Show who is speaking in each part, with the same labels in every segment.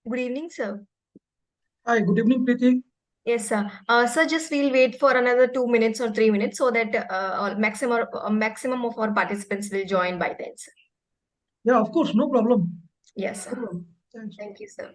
Speaker 1: Good evening, sir.
Speaker 2: Hi, good evening, Preeti.
Speaker 1: Yes, sir. Sir, just we'll wait for another 2 minutes or 3 minutes so that maximum of our participants will join by then, sir.
Speaker 2: Yeah, of course, no problem.
Speaker 1: Yes,
Speaker 2: No
Speaker 1: sir.
Speaker 2: problem. Thanks.
Speaker 1: Thank you, sir.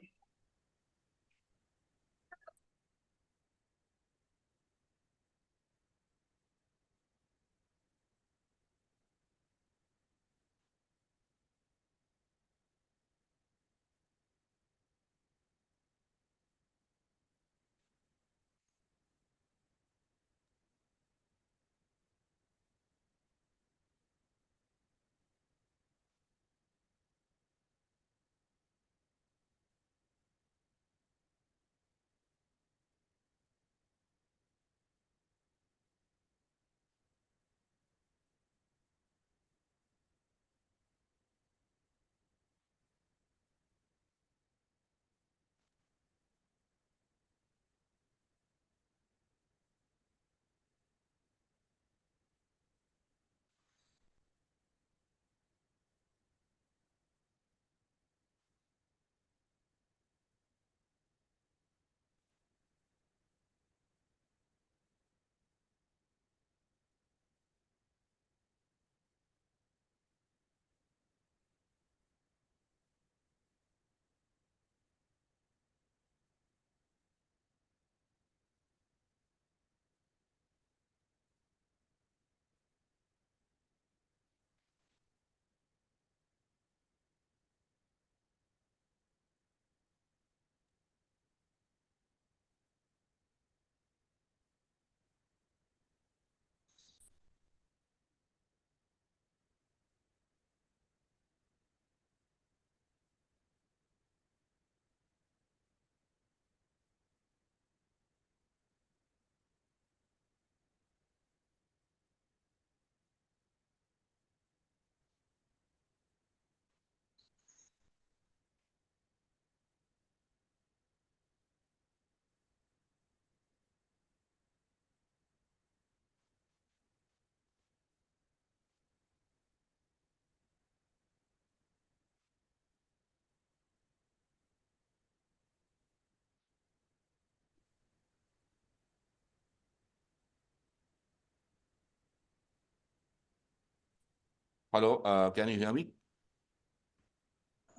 Speaker 3: Hello, can you hear me?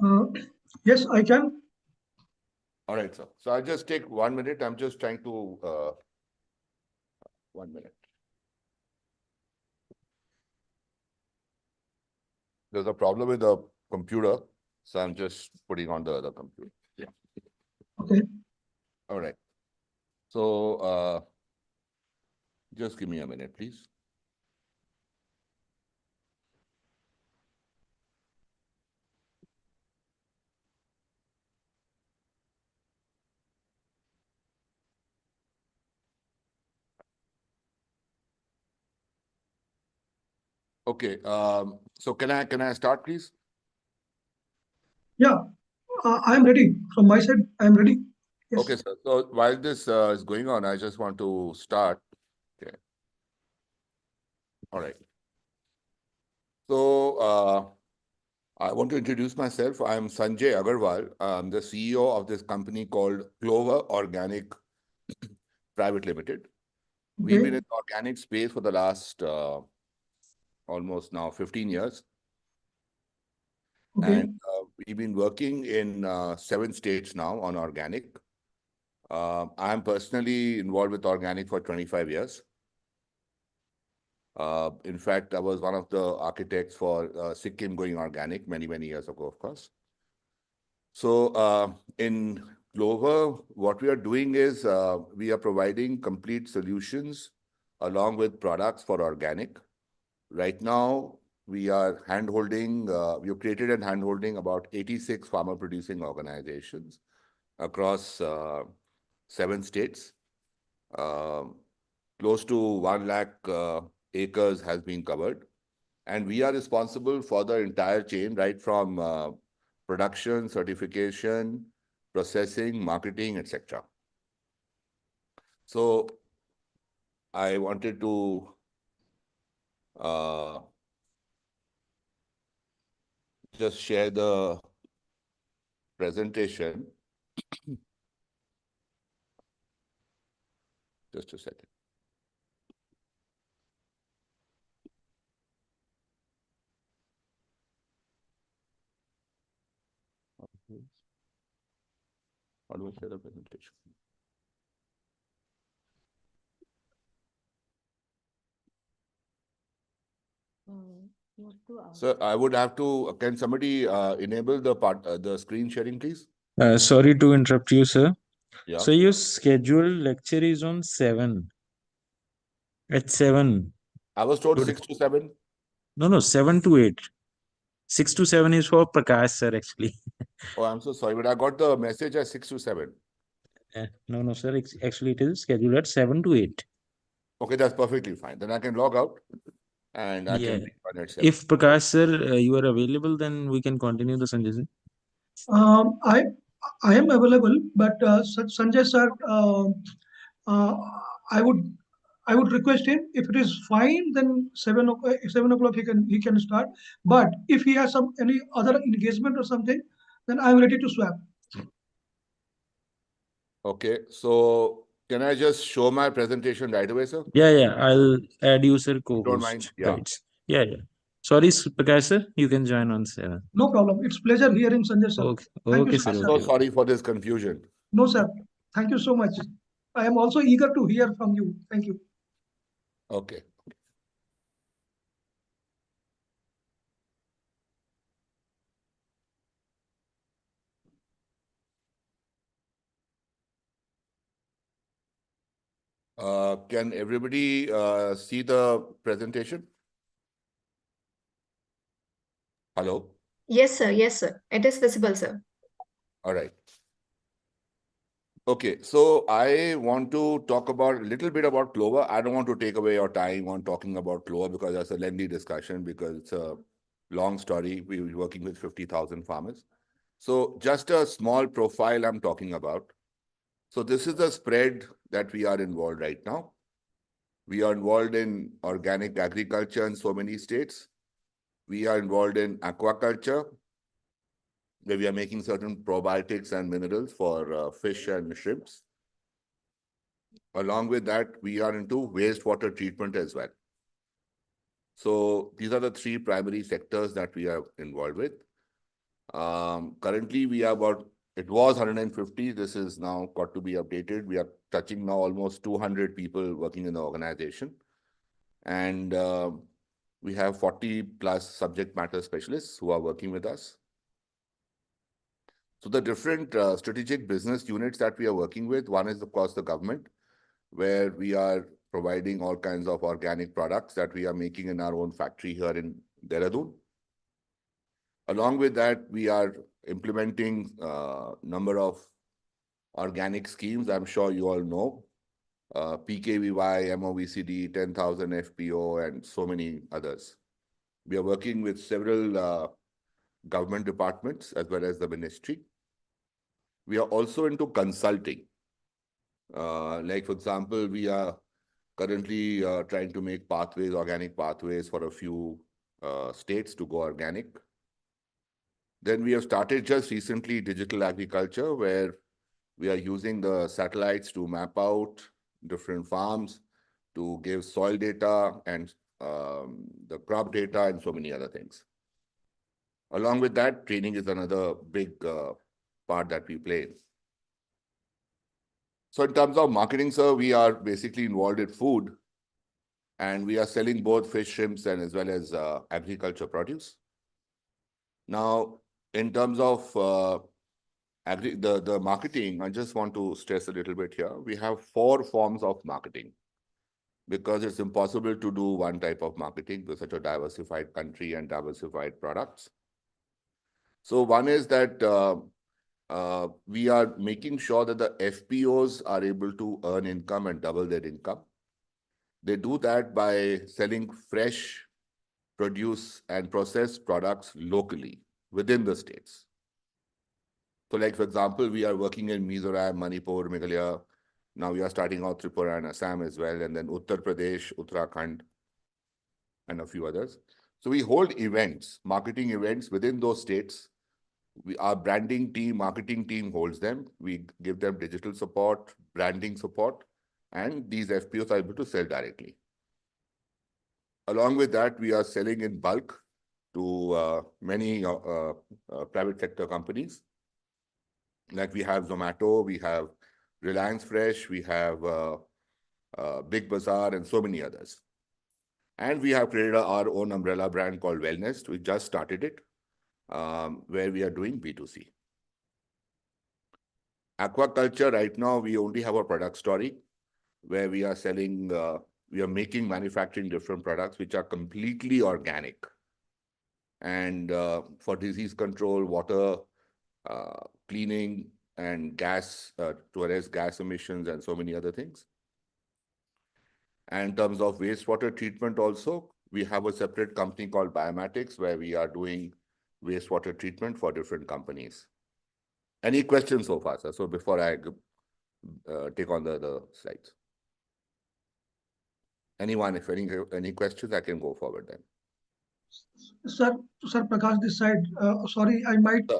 Speaker 2: Uh, yes, I can.
Speaker 3: All right, sir. So I'll just take 1 minute. I'm just trying to 1 minute. There's a problem with the computer, so I'm just putting on the other computer. Yeah.
Speaker 2: Okay.
Speaker 3: All right. So just give me a minute, please. Okay. So can I start, please?
Speaker 2: Yeah, I am ready. From my side, I am ready. Yes.
Speaker 3: Okay, sir. So while this is going on, I just want to start. Okay. All right. So I want to introduce myself. I'm Sanjay Agarwal. I'm the CEO of this company called Clover Organic Private Limited. We've been
Speaker 2: Okay.
Speaker 3: in the organic space for the last almost now 15 years.
Speaker 2: Okay.
Speaker 3: And we've been working in 7 states now on organic. I'm personally involved with organic for 25 years. In fact, I was one of the architects for Sikkim going organic many years ago, of course. So in Clover, what we are doing is we are providing complete solutions along with products for organic. Right now, we are hand-holding, we have created and hand-holding about 86 farmer-producing organizations across 7 states. Close to 1 lakh acres has been covered. And we are responsible for the entire chain, right from production, certification, processing, marketing, etc. So I wanted to just share the presentation. Just a second. How do I share the presentation? Sir, I would have to, can somebody enable the screen sharing, please?
Speaker 4: Sorry to interrupt you, sir.
Speaker 3: Yeah.
Speaker 4: So your scheduled lecture is on 7. At 7.
Speaker 3: I was told
Speaker 4: Good.
Speaker 3: 6 to 7.
Speaker 4: No, 7 to 8. 6 to 7 is for Prakash, sir, actually.
Speaker 3: Oh, I'm so sorry, but I got the message at 6 to 7.
Speaker 4: No, sir. Actually, it is scheduled at 7 to 8.
Speaker 3: Okay, that's perfectly fine. Then I can log out and I can
Speaker 4: Yeah.
Speaker 3: rejoin at 7.
Speaker 4: If Prakash, sir, you are available, then we can continue the Sanjay sir.
Speaker 2: I am available, but Sanjay sir, uh, I would request him, if it is fine, then 7 o'clock he can start. But if he has any other engagement or something, then I'm ready to swap.
Speaker 3: Okay, so can I just show my presentation right away, sir?
Speaker 4: Yeah. I'll add you, sir,
Speaker 3: Don't mind.
Speaker 4: co-host.
Speaker 3: Yeah.
Speaker 4: Right. Yeah. Sorry, Prakash, sir. You can join on 7.
Speaker 2: No problem. It's pleasure hearing Sanjay sir.
Speaker 4: Okay.
Speaker 2: Thank you
Speaker 4: Okay,
Speaker 2: so
Speaker 4: sir.
Speaker 2: much,
Speaker 3: So
Speaker 4: Okay.
Speaker 3: sorry for this confusion.
Speaker 2: No, sir. Thank you so much. I am also eager to hear from you. Thank you.
Speaker 3: Okay. Can everybody see the presentation? Hello?
Speaker 1: Yes, sir. Yes, sir. It is visible, sir.
Speaker 3: All right. Okay, so I want to talk about a little bit about Clover. I don't want to take away your time on talking about Clover because that's a lengthy discussion, because it's a long story. We're working with 50,000 farmers. So just a small profile I'm talking about. So this is the spread that we are involved right now. We are involved in organic agriculture in so many states. We are involved in aquaculture, where we are making certain probiotics and minerals for fish and shrimps. Along with that, we are into wastewater treatment as well. So these are the three primary sectors that we are involved with. Currently, we are about, it was 150. This is now got to be updated. We are touching now almost 200 people working in the organization. And we have 40 plus subject matter specialists who are working with us. So the different strategic business units that we are working with, one is, of course, the government, where we are providing all kinds of organic products that we are making in our own factory here in Dehradun. Along with that, we are implementing a number of organic schemes. I'm sure you all know, PKVY, MOVCD, 10,000 FPO, and so many others. We are working with several government departments as well as the ministry. We are also into consulting. Like, for example, we are currently trying to make pathways, organic pathways for a few states to go organic. Then we have started just recently digital agriculture, where we are using the satellites to map out different farms, to give soil data and the crop data and so many other things. Along with that, training is another big part that we play. So in terms of marketing, sir, we are basically involved in food, and we are selling both fish, shrimps, and as well as agriculture produce. Now, in terms of the marketing, I just want to stress a little bit here. We have 4 forms of marketing, because it's impossible to do one type of marketing with such a diversified country and diversified products. So one is that we are making sure that the FPOs are able to earn income and double their income. They do that by selling fresh produce and processed products locally within the states. So like, for example, we are working in Mizoram, Manipur, Meghalaya. Now we are starting out Tripura and Assam as well, and then Uttar Pradesh, Uttarakhand, and a few others. So we hold events, marketing events within those states, our branding team, marketing team holds them. We give them digital support, branding support, and these FPOs are able to sell directly. Along with that, we are selling in bulk to many private sector companies. Like we have Zomato, we have Reliance Fresh, we have Big Bazaar, and so many others. And we have created our own umbrella brand called Wellness. We just started it, where we are doing B2C. Aquaculture, right now, we only have a product story where we are selling, we are manufacturing different products which are completely organic. And for disease control, water cleaning, and gas, to arrest gas emissions and so many other things. And in terms of wastewater treatment also, we have a separate company called Biomatics where we are doing wastewater treatment for different companies. Any questions so far, sir? So before I take on the slides. Anyone, if any questions, I can go forward then.
Speaker 2: Sir, Prakash, this side. Sorry, I might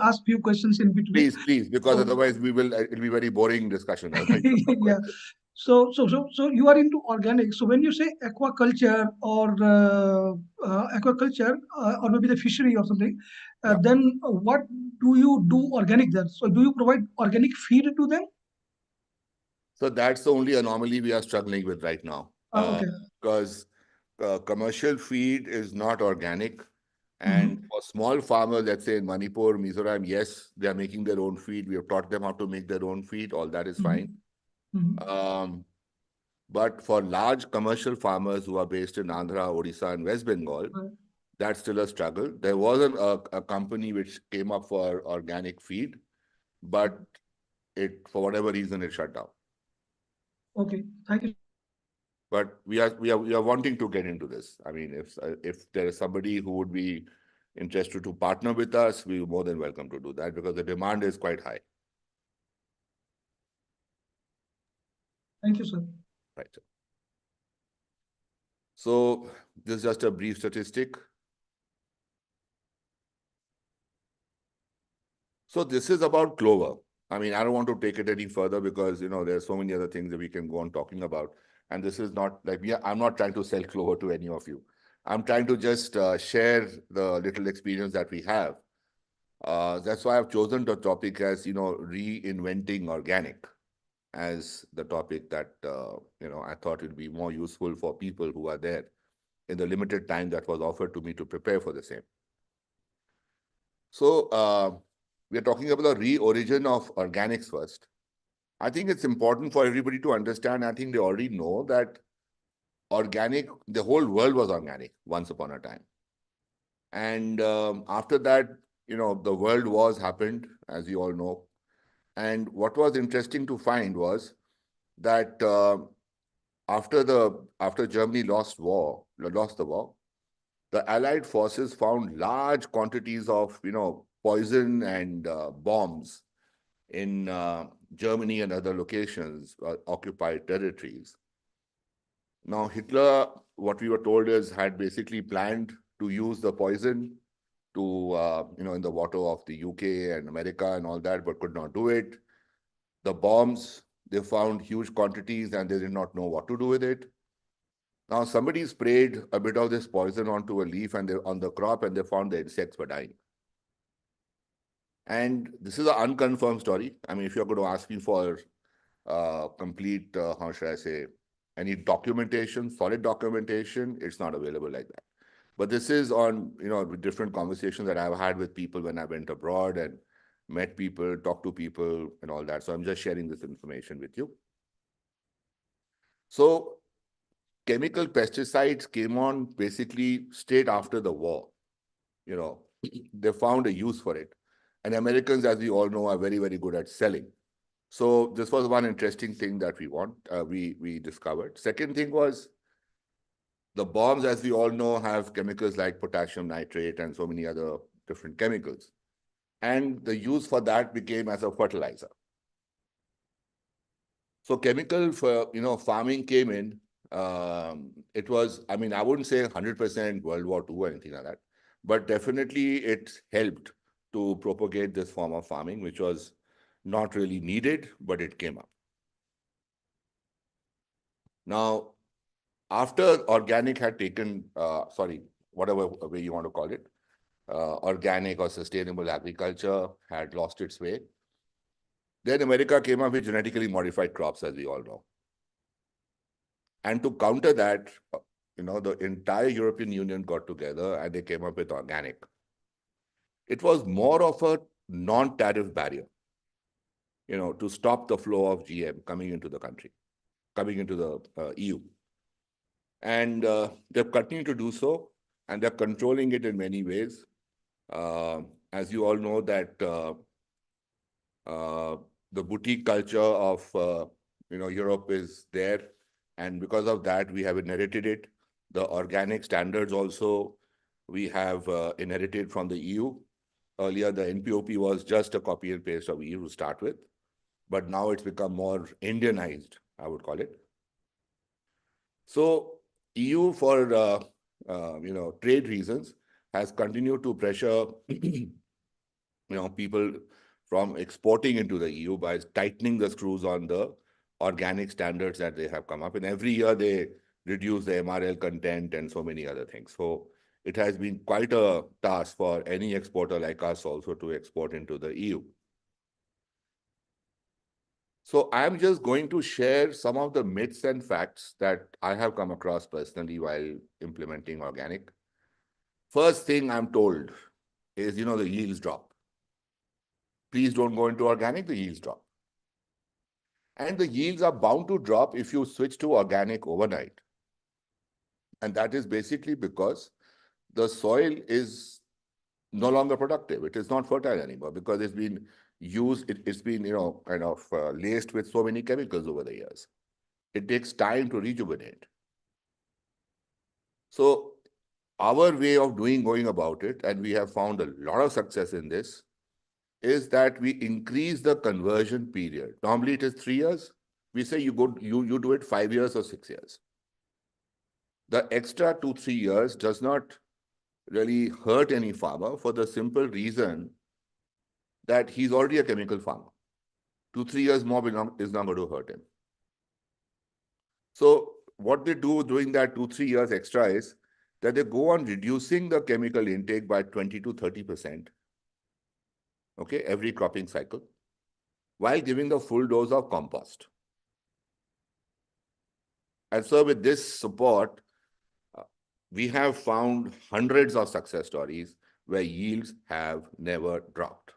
Speaker 2: ask few questions in between.
Speaker 3: Please, because otherwise it'll be very boring discussion.
Speaker 2: Yeah. So you are into organic. So when you say aquaculture or or maybe the fishery or something, then what do you do organic there? So do you provide organic feed to them?
Speaker 3: So that's the only anomaly we are struggling with right now.
Speaker 2: Okay.
Speaker 3: Because commercial feed is not organic. And for small farmers, let's say in Manipur, Mizoram, yes, they are making their own feed. We have taught them how to make their own feed. All that is fine. But for large commercial farmers who are based in Andhra, Odisha, and West Bengal, that's still a struggle. There was a company which came up for organic feed, but for whatever reason, it shut down.
Speaker 2: Okay, thank you.
Speaker 3: But we are wanting to get into this. I mean, if there is somebody who would be interested to partner with us, we're more than welcome to do that because the demand is quite high.
Speaker 2: Thank you, sir.
Speaker 3: Right, sir. So this is just a brief statistic. So this is about Clover. I mean, I don't want to take it any further because, there's so many other things that we can go on talking about. And this is not like, I'm not trying to sell Clover to any of you. I'm trying to just share the little experience that we have. That's why I've chosen the topic as, reinventing organic as the topic that, I thought it would be more useful for people who are there in the limited time that was offered to me to prepare for the same. So we are talking about the re-origin of organics first. I think it's important for everybody to understand. I think they already know that the whole world was organic once upon a time. And after that, the world wars happened, as you all know. And what was interesting to find was that after Germany lost the war, the Allied forces found large quantities of, poison and bombs in Germany and other locations, occupied territories. Now, Hitler, what we were told is, had basically planned to use the poison to, in the water of the UK and America and all that, but could not do it. The bombs, they found huge quantities and they did not know what to do with it. Now, somebody sprayed a bit of this poison onto a leaf and on the crop, and they found the insects were dying. And this is an unconfirmed story. I mean, if you're going to ask me for complete, how should I say, any documentation, solid documentation, it's not available like that. But this is on, with different conversations that I've had with people when I went abroad and met people, talked to people and all that. So I'm just sharing this information with you. So chemical pesticides came on basically straight after the war. They found a use for it. And Americans, as we all know, are very, very good at selling. So this was one interesting thing that we discovered. Second thing was the bombs, as we all know, have chemicals like potassium nitrate and so many other different chemicals. And the use for that became as a fertilizer. So chemical for, farming came in. It was, I mean, I wouldn't say 100% World War II or anything like that, but definitely it helped to propagate this form of farming, which was not really needed, but it came up. Now, after organic had taken, whatever way you want to call it, organic or sustainable agriculture had lost its way, then America came up with genetically modified crops, as we all know. And to counter that, the entire European Union got together and they came up with organic. It was more of a non-tariff barrier, to stop the flow of GM coming into the country, coming into the EU. And they've continued to do so, and they're controlling it in many ways. As you all know that the boutique culture of Europe is there, and because of that, we have inherited it. The organic standards also we have inherited from the EU. Earlier, the NPOP was just a copy and paste of EU to start with, but now it's become more Indianized, I would call it. So EU, for trade reasons, has continued to pressure people from exporting into the EU by tightening the screws on the organic standards that they have come up. And every year they reduce the MRL content and so many other things. So it has been quite a task for any exporter like us also to export into the EU. So I'm just going to share some of the myths and facts that I have come across personally while implementing organic. First thing I'm told is, the yields drop. Please don't go into organic, the yields drop. And the yields are bound to drop if you switch to organic overnight. And that is basically because the soil is no longer productive. It is not fertile anymore because it's been used, it's been, laced with so many chemicals over the years. It takes time to rejuvenate. So our way of going about it, and we have found a lot of success in this, is that we increase the conversion period. Normally it is 3 years. We say you do it 5 years or 6 years. The extra 2-3 years does not really hurt any farmer for the simple reason that he's already a chemical farmer. 2-3 years more is not going to hurt him. So what they do during that 2-3 years extra is that they go on reducing the chemical intake by 20 to 30%. Okay, every cropping cycle, while giving the full dose of compost. And so with this support, we have found hundreds of success stories where yields have never dropped.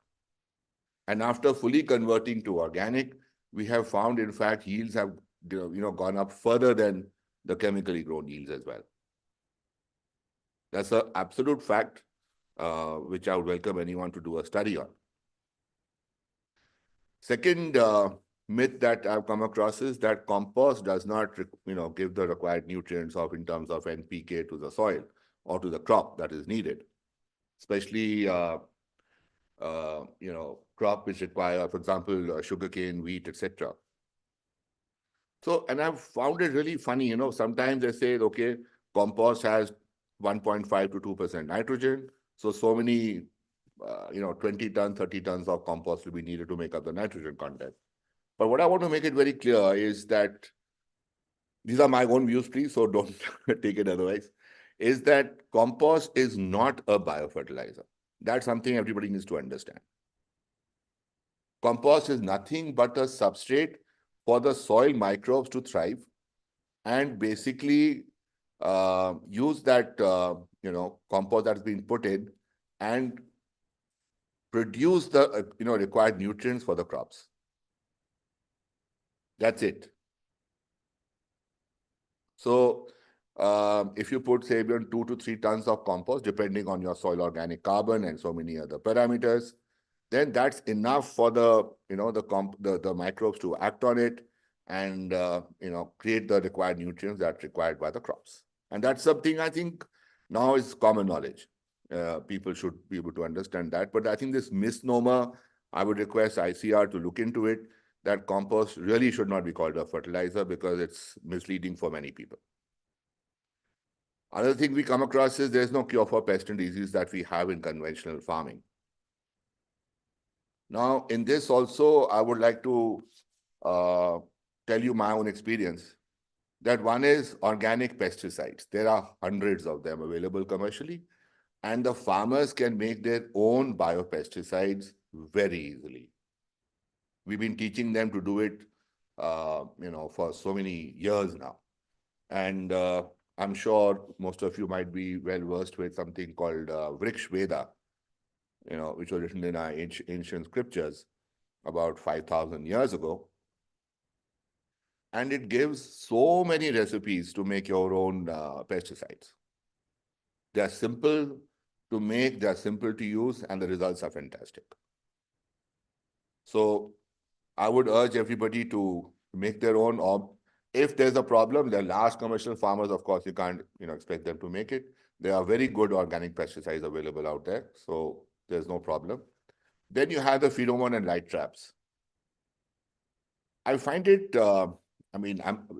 Speaker 3: And after fully converting to organic, we have found, in fact, yields have gone up further than the chemically grown yields as well. That's an absolute fact, which I would welcome anyone to do a study on. Second myth that I've come across is that compost does not, give the required nutrients in terms of NPK to the soil or to the crop that is needed, especially, crop which require, for example, sugarcane, wheat, etc. So, and I've found it really funny, sometimes they say, okay, compost has 1.5 to 2% nitrogen. So many 20 tons, 30 tons of compost will be needed to make up the nitrogen content. But what I want to make it very clear is that, these are my own views, please, so don't take it otherwise, is that compost is not a biofertilizer. That's something everybody needs to understand. Compost is nothing but a substrate for the soil microbes to thrive and basically use that, compost that's been put in and produce the required nutrients for the crops. That's it. So if you put, say, 2 to 3 tons of compost, depending on your soil organic carbon and so many other parameters, then that's enough for the the microbes to act on it and create the required nutrients that's required by the crops. And that's something I think now is common knowledge. People should be able to understand that. But I think this misnomer, I would request ICR to look into it, that compost really should not be called a fertilizer because it's misleading for many people. Other thing we come across is there's no cure for pest and disease that we have in conventional farming. Now, in this also, I would like to tell you my own experience. That one is organic pesticides. There are hundreds of them available commercially, and the farmers can make their own biopesticides very easily. We've been teaching them to do it, for so many years now. And I'm sure most of you might be well versed with something called Vriksh Veda, which was written in our ancient scriptures about 5,000 years ago. And it gives so many recipes to make your own pesticides. They're simple to make, they're simple to use, and the results are fantastic. So I would urge everybody to make their own, or if there's a problem, the large commercial farmers, of course, you can't expect them to make it. There are very good organic pesticides available out there, so there's no problem. Then you have the pheromone and light traps. I find it, I'm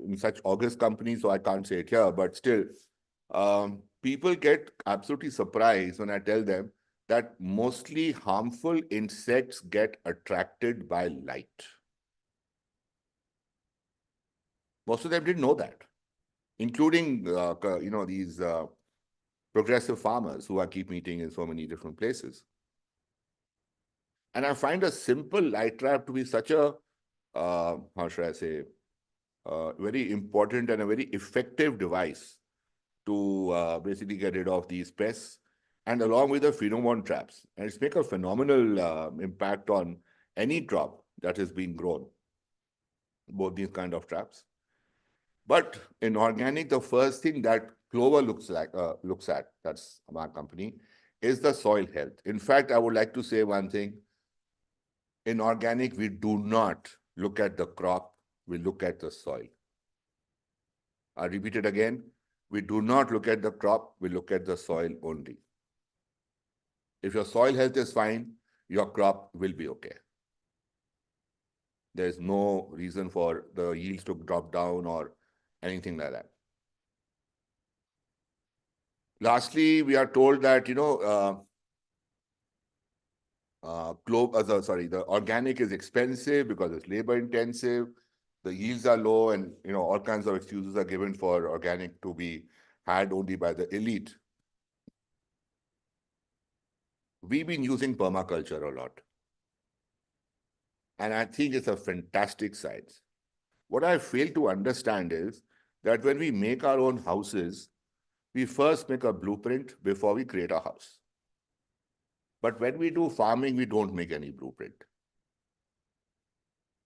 Speaker 3: in such august company, so I can't say it here, but still, people get absolutely surprised when I tell them that mostly harmful insects get attracted by light. Most of them didn't know that, including, these progressive farmers who I keep meeting in so many different places. And I find a simple light trap to be such a, how should I say, very important and a very effective device to basically get rid of these pests, and along with the pheromone traps. And it's make a phenomenal impact on any crop that is being grown, both these kind of traps. But in organic, the first thing that Clover looks at, that's our company, is the soil health. In fact, I would like to say one thing. In organic, we do not look at the crop, we look at the soil. I repeat it again. We do not look at the crop, we look at the soil only. If your soil health is fine, your crop will be okay. There's no reason for the yields to drop down or anything like that. Lastly, we are told that, the organic is expensive because it's labor intensive, the yields are low, and all kinds of excuses are given for organic to be had only by the elite. We've been using permaculture a lot. And I think it's a fantastic science. What I fail to understand is that when we make our own houses, we first make a blueprint before we create a house. But when we do farming, we don't make any blueprint.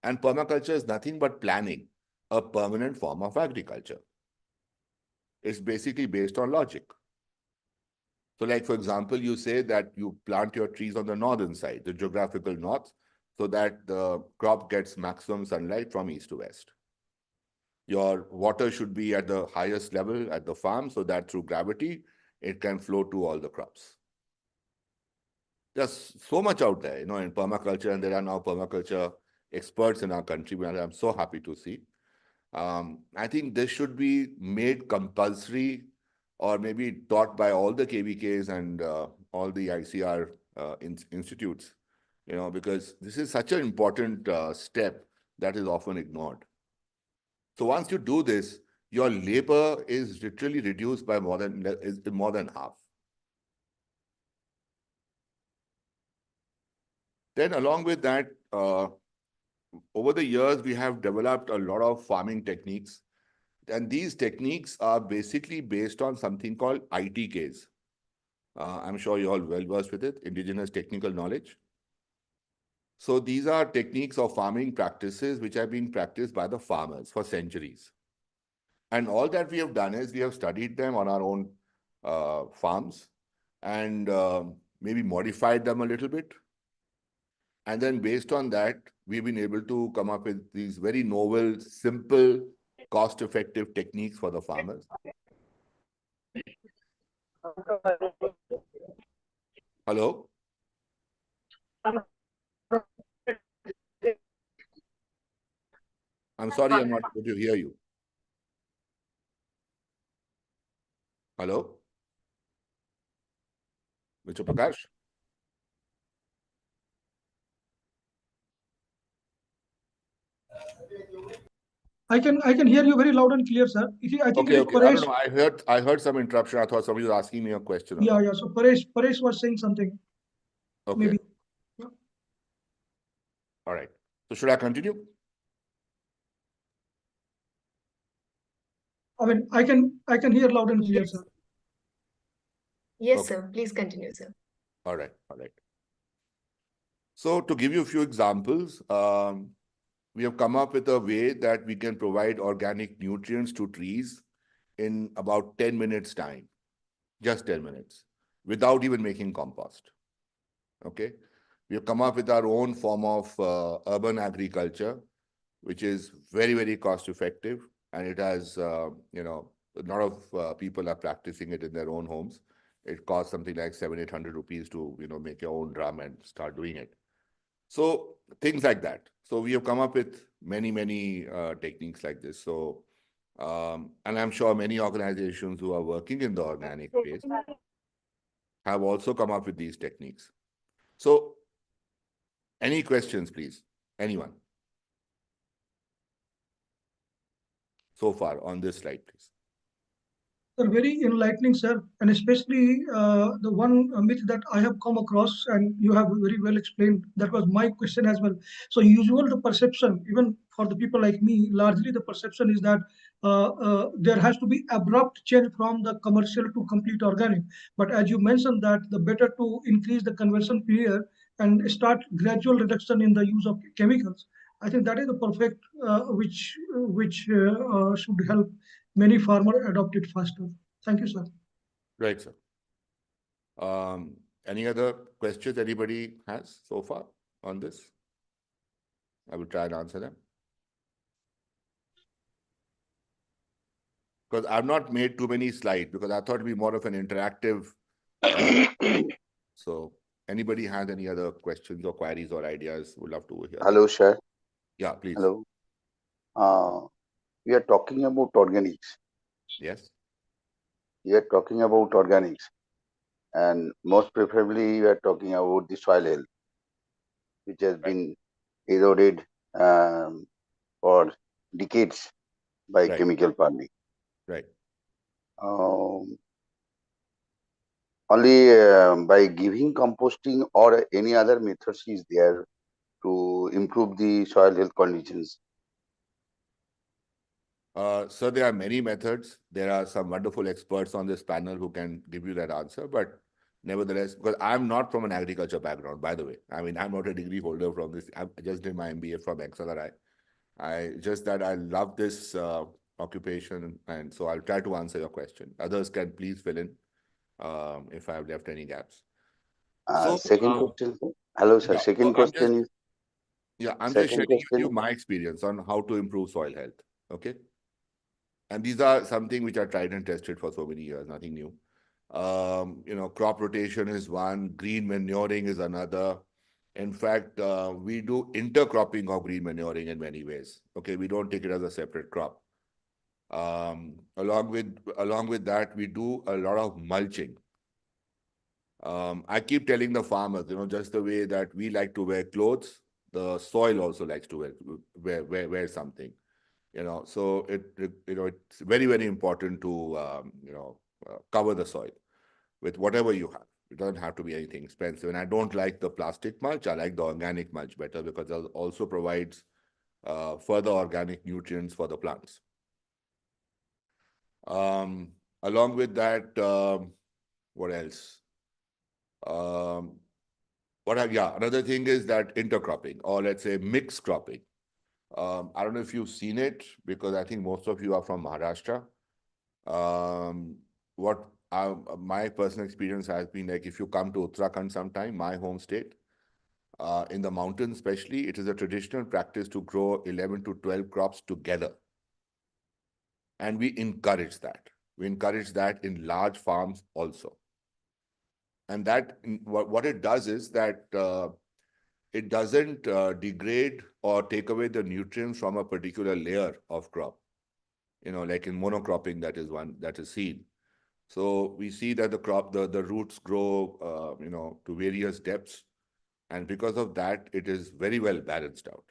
Speaker 3: And permaculture is nothing but planning, a permanent form of agriculture. It's basically based on logic. So like, for example, you say that you plant your trees on the northern side, the geographical north, so that the crop gets maximum sunlight from east to west. Your water should be at the highest level at the farm so that through gravity, it can flow to all the crops. There's so much out there, in permaculture, and there are now permaculture experts in our country, which I'm so happy to see. I think this should be made compulsory or maybe taught by all the KVKs and all the ICR institutes, because this is such an important step that is often ignored. So once you do this, your labor is literally reduced by more than half. Then along with that, over the years, we have developed a lot of farming techniques. And these techniques are basically based on something called ITKs. I'm sure you're all well versed with it, indigenous technical knowledge. So these are techniques of farming practices which have been practiced by the farmers for centuries. And all that we have done is we have studied them on our own farms and maybe modified them a little bit. And then based on that, we've been able to come up with these very novel, simple, cost-effective techniques for the farmers. Hello? I'm sorry, I'm not able to hear you. Hello? Mr. Prakash?
Speaker 2: I can hear you very loud and clear, sir. I think it
Speaker 3: Okay,
Speaker 2: is
Speaker 3: okay. I don't
Speaker 2: Paresh.
Speaker 3: know. I heard some interruption. I thought somebody was asking me a question or
Speaker 2: Yeah,
Speaker 3: something.
Speaker 2: yeah. So Paresh was saying something.
Speaker 3: Okay.
Speaker 2: Maybe. Yeah.
Speaker 3: All right. So should I continue?
Speaker 2: I mean, I can hear loud and clear,
Speaker 1: Yes.
Speaker 2: sir.
Speaker 1: Yes,
Speaker 3: Okay.
Speaker 1: sir. Please continue, sir.
Speaker 3: All right. All right. So to give you a few examples, we have come up with a way that we can provide organic nutrients to trees in about 10 minutes time, just 10 minutes, without even making compost. Okay. We have come up with our own form of urban agriculture, which is very, very cost effective. And it has, a lot of people are practicing it in their own homes. It costs something like 700-800 rupees to, make your own drum and start doing it. So things like that. So we have come up with many, many techniques like this. So, and I'm sure many organizations who are working in the organic space have also come up with these techniques. So any questions, please? Anyone? So far on this slide, please.
Speaker 2: Sir, very enlightening, sir, and especially the one myth that I have come across, and you have very well explained. That was my question as well. So, usual the perception, even for the people like me, largely the perception is that there has to be abrupt change from the commercial to complete organic. But as you mentioned, that the better to increase the conversion period and start gradual reduction in the use of chemicals. I think that is the perfect which should help many farmers adopt it faster. Thank you, sir.
Speaker 3: Right, sir. Any other questions anybody has so far on this? I will try and answer them. Because I've not made too many slides because I thought it'd be more of an interactive. So anybody has any other questions or queries or ideas, would love to hear
Speaker 5: Hello,
Speaker 3: them.
Speaker 5: sir.
Speaker 3: Yeah, please.
Speaker 5: Hello. We are talking about organics.
Speaker 3: Yes.
Speaker 5: We are talking about organics. And most preferably, we are talking about the soil health, which has been eroded for decades by
Speaker 3: Right.
Speaker 5: chemical farming.
Speaker 3: Right.
Speaker 5: Only by giving composting or any other methods is there to improve the soil health conditions.
Speaker 3: So there are many methods. There are some wonderful experts on this panel who can give you that answer. But nevertheless, because I'm not from an agriculture background, by the way. I mean, I'm not a degree holder from this. I just did my MBA from XLRI. I love this occupation, and so I'll try to answer your question. Others can please fill in if I've left any gaps. So,
Speaker 5: Second question. Hello, sir.
Speaker 3: yeah,
Speaker 5: Second
Speaker 3: so
Speaker 5: question is.
Speaker 3: I'm just
Speaker 5: Second
Speaker 3: sharing with
Speaker 5: question.
Speaker 3: you my experience on how to improve soil health. Okay. And these are something which are tried and tested for so many years, nothing new. Crop rotation is one, green manuring is another. In fact, we do intercropping of green manuring in many ways. Okay, we don't take it as a separate crop. Along with that, we do a lot of mulching. I keep telling the farmers, just the way that we like to wear clothes, the soil also likes to wear something. So it's very, very important to cover the soil with whatever you have. It doesn't have to be anything expensive. And I don't like the plastic mulch. I like the organic mulch better because it also provides further organic nutrients for the plants. Along with that, what else? Another thing is that intercropping, or let's say mixed cropping. I don't know if you've seen it because I think most of you are from Maharashtra. My personal experience has been like, if you come to Uttarakhand sometime, my home state, in the mountains especially, it is a traditional practice to grow 11 to 12 crops together. And we encourage that. We encourage that in large farms also. And that what it does is that it doesn't degrade or take away the nutrients from a particular layer of crop. Like in monocropping, that is one that is seen. So we see that the roots grow, to various depths. And because of that, it is very well balanced out.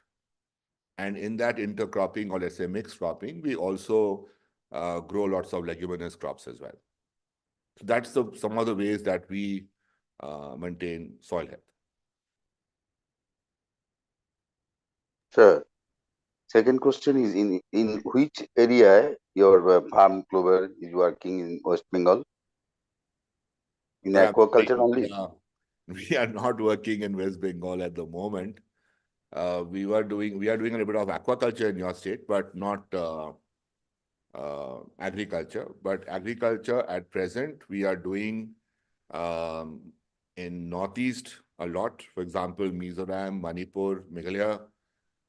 Speaker 3: And in that intercropping, or let's say mixed cropping, we also grow lots of leguminous crops as well. So that's some of the ways that we maintain soil health.
Speaker 5: Sir, second question is in which area your farm clover is working in West Bengal? In
Speaker 3: But I'm
Speaker 5: aquaculture
Speaker 3: saying,
Speaker 5: only?
Speaker 3: we are not working in West Bengal at the moment. We are doing a little bit of aquaculture in your state, but not agriculture. But agriculture at present, we are doing in Northeast a lot. For example, Mizoram, Manipur, Meghalaya.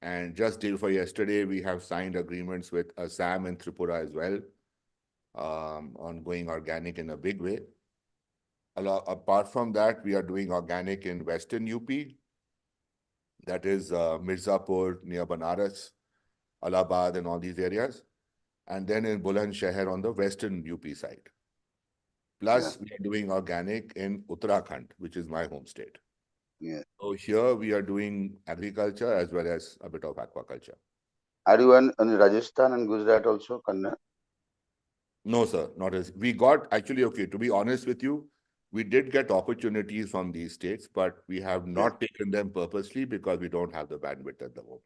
Speaker 3: And just day before yesterday, we have signed agreements with Assam and Tripura as well on going organic in a big way. Apart from that, we are doing organic in Western UP. That is Mirzapur near Banaras, Allahabad and all these areas. And then in Bulandshahr on the Western UP side. Plus, we are doing organic in Uttarakhand, which is my home state.
Speaker 5: Yeah.
Speaker 3: So here we are doing agriculture as well as a bit of aquaculture.
Speaker 5: Are you in Rajasthan and Gujarat also, Kanna?
Speaker 3: No, sir, not as we got actually, okay, to be honest with you, we did get opportunities from these states, but we have not taken them purposely because we don't have the bandwidth at the moment.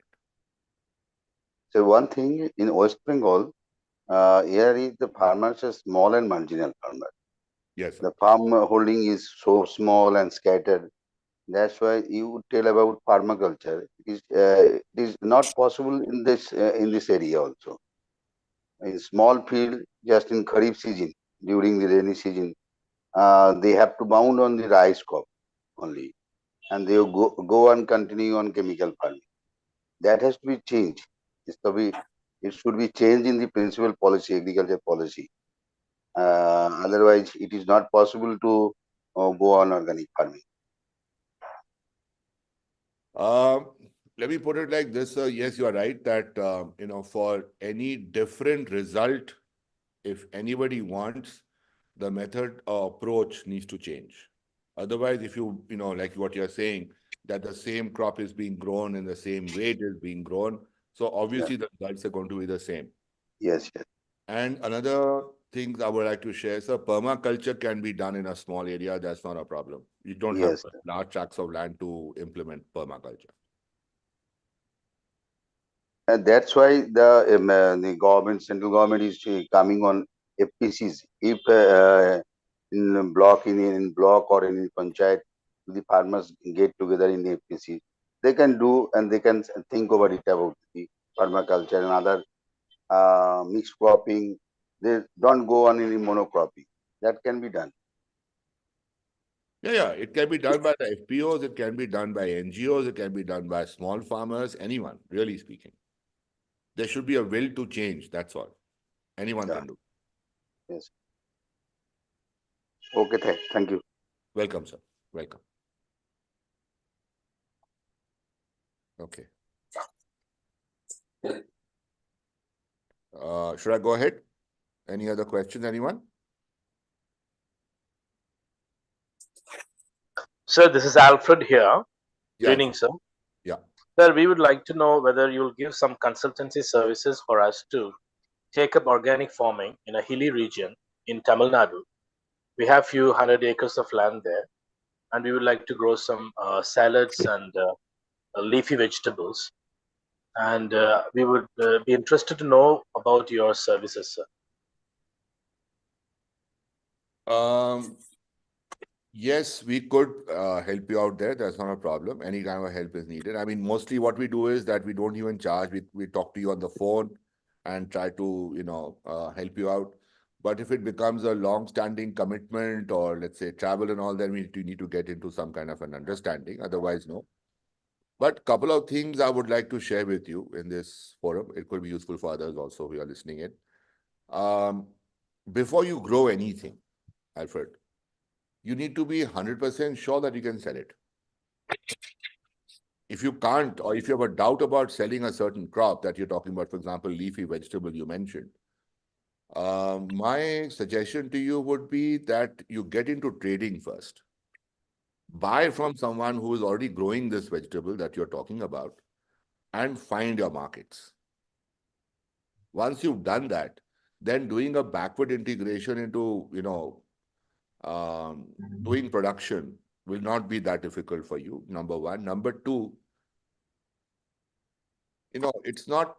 Speaker 5: So one thing in West Bengal, here is the farmers are small and marginal farmers.
Speaker 3: Yes, sir.
Speaker 5: The farm holding is so small and scattered. That's why you tell about permaculture. It is not possible in this area also. In small field, just in Kharif season, during the rainy season, they have to bound on the rice crop only, and they go and continue on chemical farming. That has to be changed. It should be changed in the principal policy, agriculture policy. Otherwise, it is not possible to go on organic farming.
Speaker 3: Let me put it like this, sir. Yes, you are right that, for any different result, if anybody wants, the method or approach needs to change. Otherwise, if like what you're saying, that the same crop is being grown in the same way it is being grown, so obviously the results are going to be the same.
Speaker 5: Yes, yes.
Speaker 3: And another thing I would like to share, sir, permaculture can be done in a small area. That's not a problem. You don't have
Speaker 5: Yes.
Speaker 3: large tracts of land to implement permaculture.
Speaker 5: And that's why the government, central government is coming on FPCs. If in block or in panchayat, the farmers get together in the FPC, they can do and they can think about it about the permaculture and other mixed cropping. They don't go on any monocropping. That can be done.
Speaker 3: Yeah, it can be done by the FPOs, it can be done by NGOs, it can be done by small farmers, anyone, really speaking. There should be a will to change, that's all. Anyone can do.
Speaker 5: Yes. Okay, thank you.
Speaker 3: Welcome, sir. Welcome. Okay. Should I go ahead? Any other questions, anyone?
Speaker 6: Sir, this is Alfred here.
Speaker 3: Yeah.
Speaker 6: Good evening, sir.
Speaker 3: Yeah.
Speaker 6: Sir, we would like to know whether you'll give some consultancy services for us to take up organic farming in a hilly region in Tamil Nadu. We have few 100 acres of land there, and we would like to grow some salads and leafy vegetables. And we would be interested to know about your services, sir.
Speaker 3: Yes, we could help you out there. That's not a problem. Any kind of help is needed. I mean, mostly what we do is that we don't even charge. We talk to you on the phone and try to, help you out. But if it becomes a long-standing commitment or let's say travel and all, then we need to get into some kind of an understanding. Otherwise, no. But couple of things I would like to share with you in this forum. It could be useful for others also who are listening in. Before you grow anything, Alfred, you need to be 100% sure that you can sell it. If you can't, or if you have a doubt about selling a certain crop that you're talking about, for example, leafy vegetable you mentioned, my suggestion to you would be that you get into trading first. Buy from someone who is already growing this vegetable that you're talking about, and find your markets. Once you've done that, then doing a backward integration into, doing production will not be that difficult for you, number one. Number two, it's not,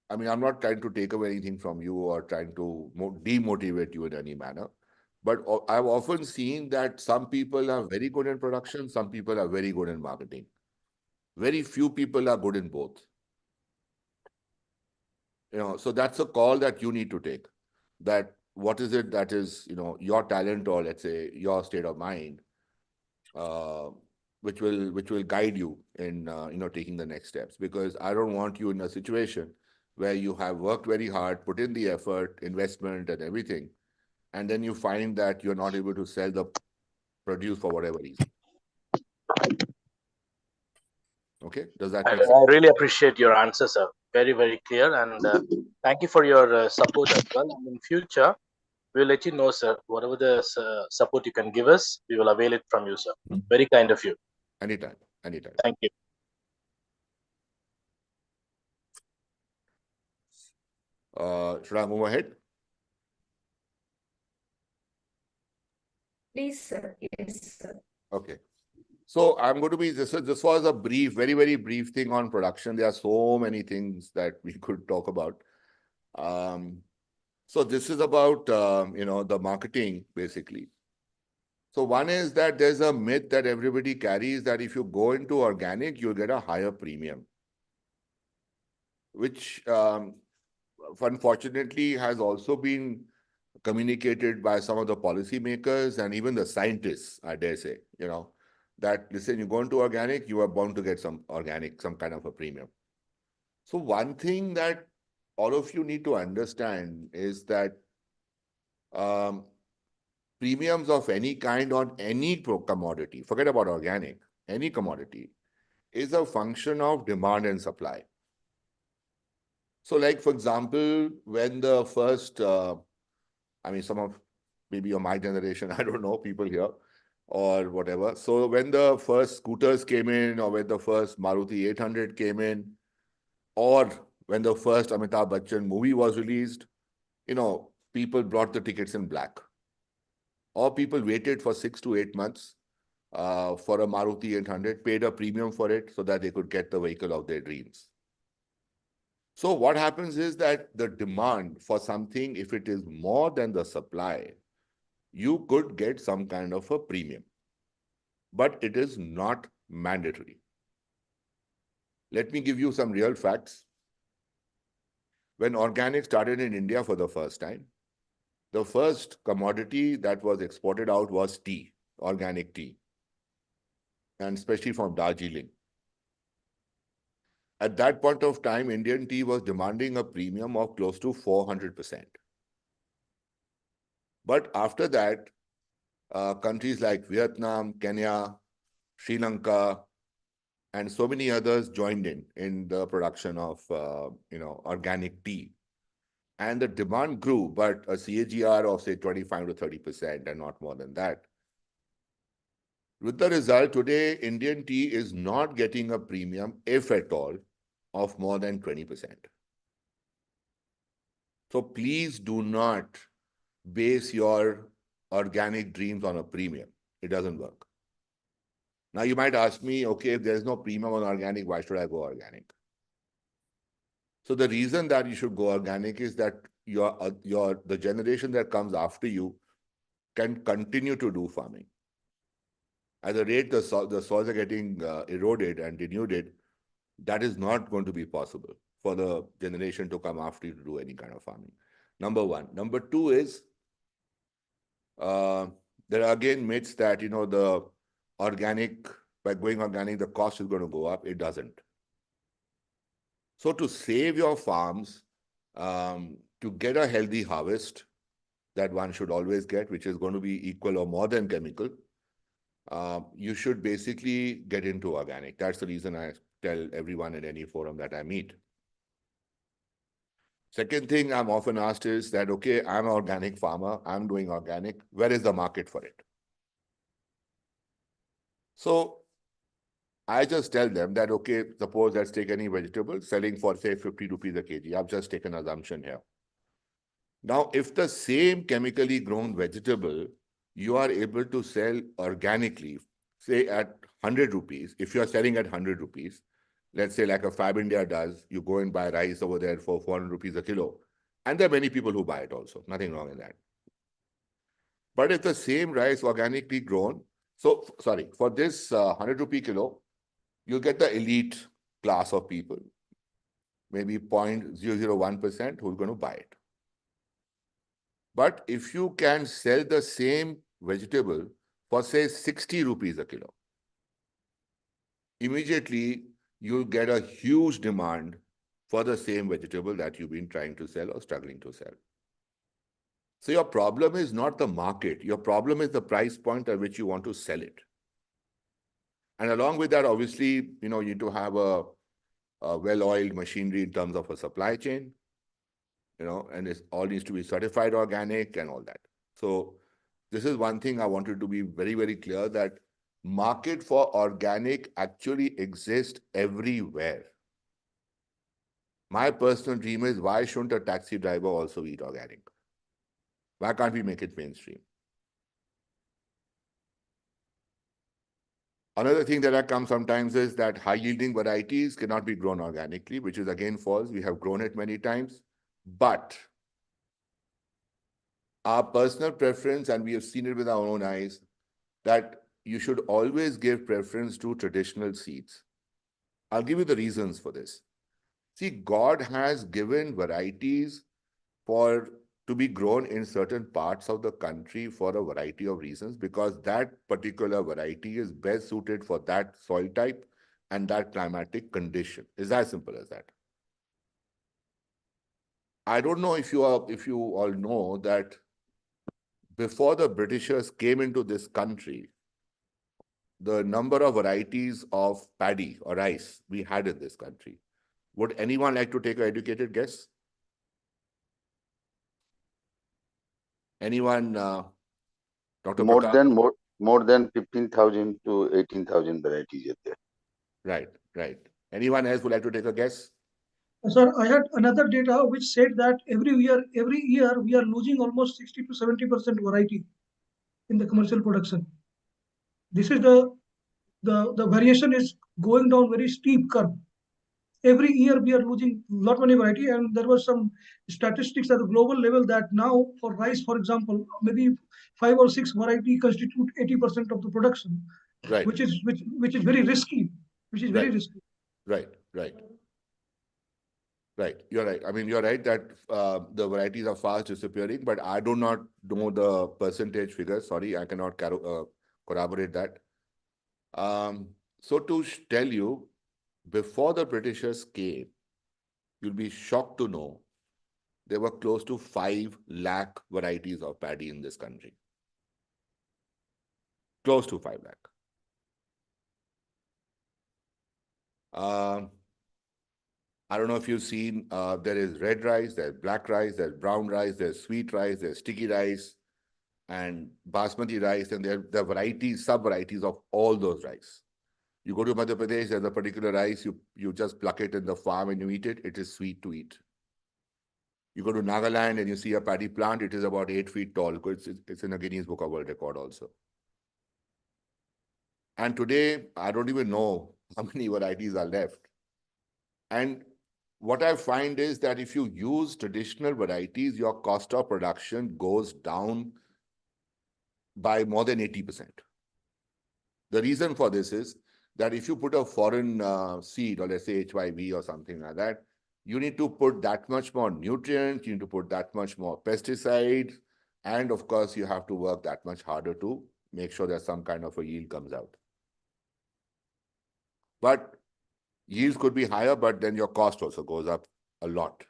Speaker 3: I mean, I'm not trying to take away anything from you or trying to demotivate you in any manner. But I've often seen that some people are very good in production, some people are very good in marketing. Very few people are good in both. So that's a call that you need to take. That what is it that is, your talent, or let's say your state of mind, which will guide you in taking the next steps. Because I don't want you in a situation where you have worked very hard, put in the effort, investment, and everything, and then you find that you're not able to sell the produce for whatever reason. Okay, does that make sense?
Speaker 6: I really appreciate your answer, sir. Very, very clear. And thank you for your support as well. And in future, we'll let you know, sir, whatever the support you can give us, we will avail it from you, sir. Very kind of you.
Speaker 3: Anytime.
Speaker 6: Thank you.
Speaker 3: Should I move ahead?
Speaker 1: Please, sir. Yes, sir.
Speaker 3: Okay. So I'm going to be, this was a brief, very, very brief thing on production. There are so many things that we could talk about. So this is about, the marketing, basically. So one is that there's a myth that everybody carries that if you go into organic, you'll get a higher premium, which unfortunately has also been communicated by some of the policymakers and even the scientists, I dare say, that, listen, you go into organic, you are bound to get some kind of a premium. So one thing that all of you need to understand is that premiums of any kind on any commodity, forget about organic, any commodity, is a function of demand and supply. So like, for example, when the first, some of maybe of my generation, I don't know, people here, or whatever. So when the first scooters came in, or when the first Maruti 800 came in, or when the first Amitabh Bachchan movie was released, people brought the tickets in black. Or people waited for 6 to 8 months for a Maruti 800, paid a premium for it so that they could get the vehicle of their dreams. So what happens is that the demand for something, if it is more than the supply, you could get some kind of a premium, but it is not mandatory. Let me give you some real facts. When organic started in India for the first time, the first commodity that was exported out was tea, organic tea, and especially from Darjeeling. At that point of time, Indian tea was demanding a premium of close to 400%. But after that, countries like Vietnam, Kenya, Sri Lanka, and so many others joined in the production of organic tea. And the demand grew, but a CAGR of say 25 to 30% and not more than that. With the result, today, Indian tea is not getting a premium, if at all, of more than 20%. So please do not base your organic dreams on a premium. It doesn't work. Now you might ask me, okay, if there's no premium on organic, why should I go organic? So the reason that you should go organic is that the generation that comes after you can continue to do farming. At the rate the soils are getting eroded and denuded, that is not going to be possible for the generation to come after you to do any kind of farming. Number one. Number two is, there are again myths that, the organic, by going organic, the cost is going to go up. It doesn't. So to save your farms, to get a healthy harvest that one should always get, which is going to be equal or more than chemical, you should basically get into organic. That's the reason I tell everyone in any forum that I meet. Second thing I'm often asked is that, okay, I'm an organic farmer, I'm doing organic, where is the market for it? So I just tell them that, okay, suppose let's take any vegetable selling for say 50 rupees a kg. I've just taken an assumption here. Now, if the same chemically grown vegetable you are able to sell organically, say at 100 rupees, if you are selling at 100 rupees, let's say like a Fab India does, you go and buy rice over there for 400 rupees a kilo. And there are many people who buy it also, nothing wrong in that. But if the same rice organically grown, so sorry, for this 100 rupee kilo, you'll get the elite class of people, maybe 0.001% who's going to buy it. But if you can sell the same vegetable for say 60 rupees a kilo, immediately you'll get a huge demand for the same vegetable that you've been trying to sell or struggling to sell. So your problem is not the market. Your problem is the price point at which you want to sell it. And along with that, obviously, you need to have a well-oiled machinery in terms of a supply chain, and it all needs to be certified organic and all that. So this is one thing I wanted to be very, very clear, that market for organic actually exists everywhere. My personal dream is, why shouldn't a taxi driver also eat organic? Why can't we make it mainstream? Another thing that I come sometimes is that high-yielding varieties cannot be grown organically, which is again false. We have grown it many times. But our personal preference, and we have seen it with our own eyes, that you should always give preference to traditional seeds. I'll give you the reasons for this. See, God has given varieties to be grown in certain parts of the country for a variety of reasons, because that particular variety is best suited for that soil type and that climatic condition. It's as simple as that. I don't know if you all know that before the Britishers came into this country, the number of varieties of paddy or rice we had in this country. Would anyone like to take an educated guess? Anyone, Dr. Prakash?
Speaker 5: More than 15,000 to 18,000 varieties are there.
Speaker 3: Right. Anyone else would like to take a guess?
Speaker 2: Sir, I had another data which said that every year we are losing almost 60 to 70% variety in the commercial production. This is the variation is going down very steep curve. Every year we are losing lot many variety, and there was some statistics at the global level that now for rice, for example, maybe 5 or 6 variety constitute 80% of the production,
Speaker 3: Right.
Speaker 2: which is very risky. Very risky.
Speaker 3: Right. You're right. I mean, you're right that the varieties are fast disappearing, but I do not know the percentage figure. Sorry, I cannot corroborate that. So to tell you, before the Britishers came, you'll be shocked to know there were close to 5 lakh varieties of paddy in this country. Close to 5 lakh. I don't know if you've seen, there is red rice, there's black rice, there's brown rice, there's sweet rice, there's sticky rice, and basmati rice, and there are varieties, sub-varieties of all those rice. You go to Madhya Pradesh, there's a particular rice, you just pluck it in the farm and you eat it, it is sweet to eat. You go to Nagaland and you see a paddy plant, it is about 8 feet tall. It's in a Guinness Book of World Record also. And today, I don't even know how many varieties are left. And what I find is that if you use traditional varieties, your cost of production goes down by more than 80%. The reason for this is that if you put a foreign seed, or let's say HYV or something like that, you need to put that much more nutrients, you need to put that much more pesticides, and of course, you have to work that much harder to make sure that some kind of a yield comes out. But yields could be higher, but then your cost also goes up a lot.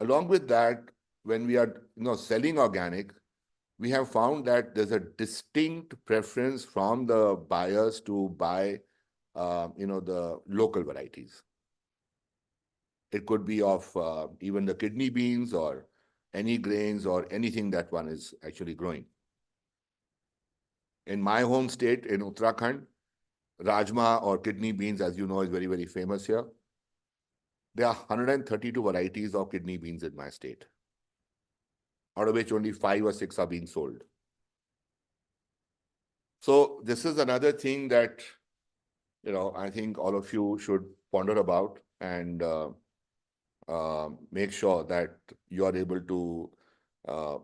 Speaker 3: Along with that, when we are selling organic, we have found that there's a distinct preference from the buyers to buy the local varieties. It could be of even the kidney beans or any grains or anything that one is actually growing. In my home state, in Uttarakhand, Rajma or kidney beans, as you know, is very, very famous here. There are 132 varieties of kidney beans in my state, out of which only 5 or 6 are being sold. So this is another thing that, I think all of you should ponder about and make sure that you are able to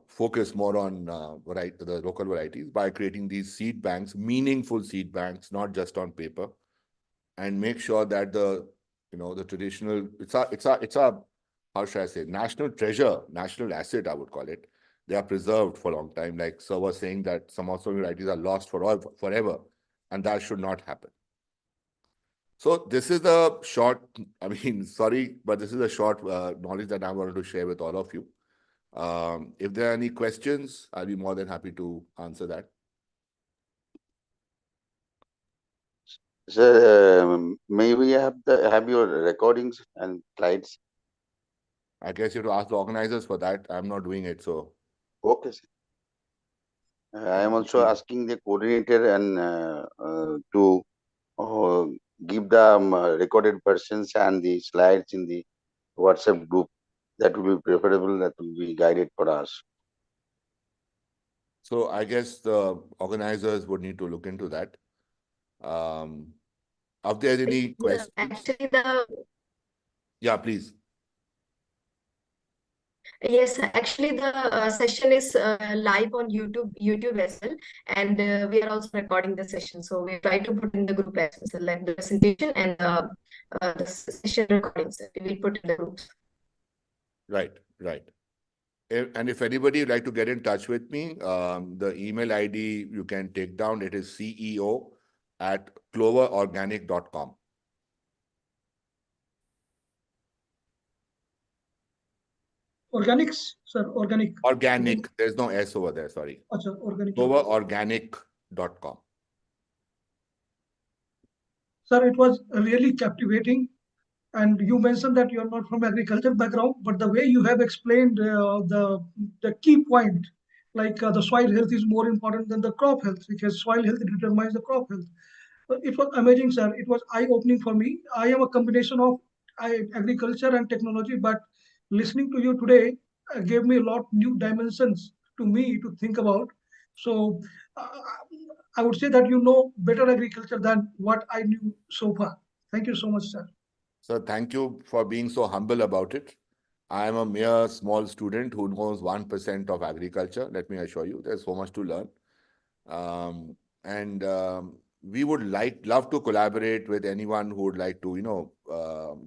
Speaker 3: focus more on the local varieties by creating these seed banks, meaningful seed banks, not just on paper, and make sure that the traditional, it's a how should I say, national treasure, national asset, I would call it. They are preserved for a long time. Like Sir was saying that some varieties are lost forever, and that should not happen. So this is a short, sorry, but this is a short knowledge that I wanted to share with all of you. If there are any questions, I'll be more than happy to answer that.
Speaker 5: Sir, may we have your recordings and slides?
Speaker 3: I guess you have to ask the organizers for that. I'm not doing it, so.
Speaker 5: Okay, sir. I am also asking the coordinator and to give the recorded versions and the slides in the WhatsApp group. That will be preferable. That will be guided for us.
Speaker 3: So I guess the organizers would need to look into that. If there any questions?
Speaker 1: Actually,
Speaker 3: Yeah, please.
Speaker 1: Yes, actually the session is live on YouTube as well, and we are also recording the session. So we try to put in the group as well, so like the presentation and the session recordings. We will put in the groups.
Speaker 3: Right. And if anybody would like to get in touch with me, the email ID you can take down. It is ceo@cloverorganic.com.
Speaker 2: Organics, sir, organic.
Speaker 3: Organic. There's no S over there, sorry.
Speaker 2: Achha, organic.
Speaker 3: Cloverorganic.com.
Speaker 2: Sir, it was really captivating. And you mentioned that you're not from agriculture background, but the way you have explained the key point, like the soil health is more important than the crop health, because soil health determines the crop health. It was amazing, sir. It was eye-opening for me. I am a combination of agriculture and technology, but listening to you today gave me a lot new dimensions to me to think about. So I would say that you know better agriculture than what I knew so far. Thank you so much, sir.
Speaker 3: So thank you for being so humble about it. I am a mere small student who knows 1% of agriculture. Let me assure you, there's so much to learn. And we would love to collaborate with anyone who would like to,